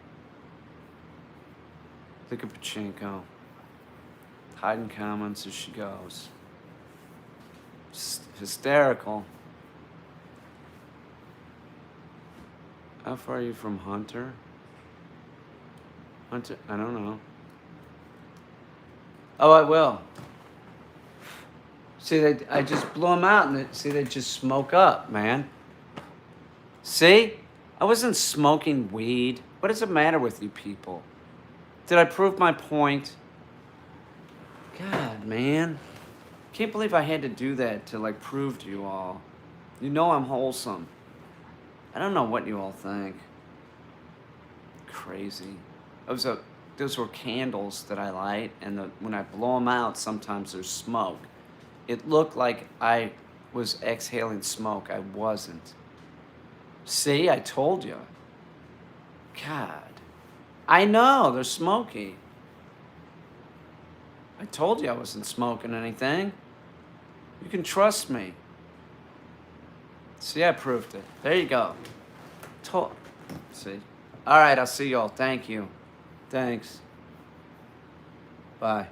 Look at Pachinko. Hiding comments as she goes. Hysterical. How far are you from Hunter? Hunter, I don't know. Oh, I will. See, I just blew them out, and they just smoke up, man. See? I wasn't smoking weed. What does it matter with you people? Did I prove my point? God, man. Can't believe I had to do that to, like, prove to you all. You know I'm wholesome. I don't know what you all think. Crazy. Those were candles that I light, and when I blow them out, sometimes there's smoke. It looked like I was exhaling smoke. I wasn't. See, I told you. God. I know, they're smoky. I told you I wasn't smoking anything. You can trust me. See, I proved it. There you go. See? All right, I'll see y'all. Thank you. Thanks. Bye.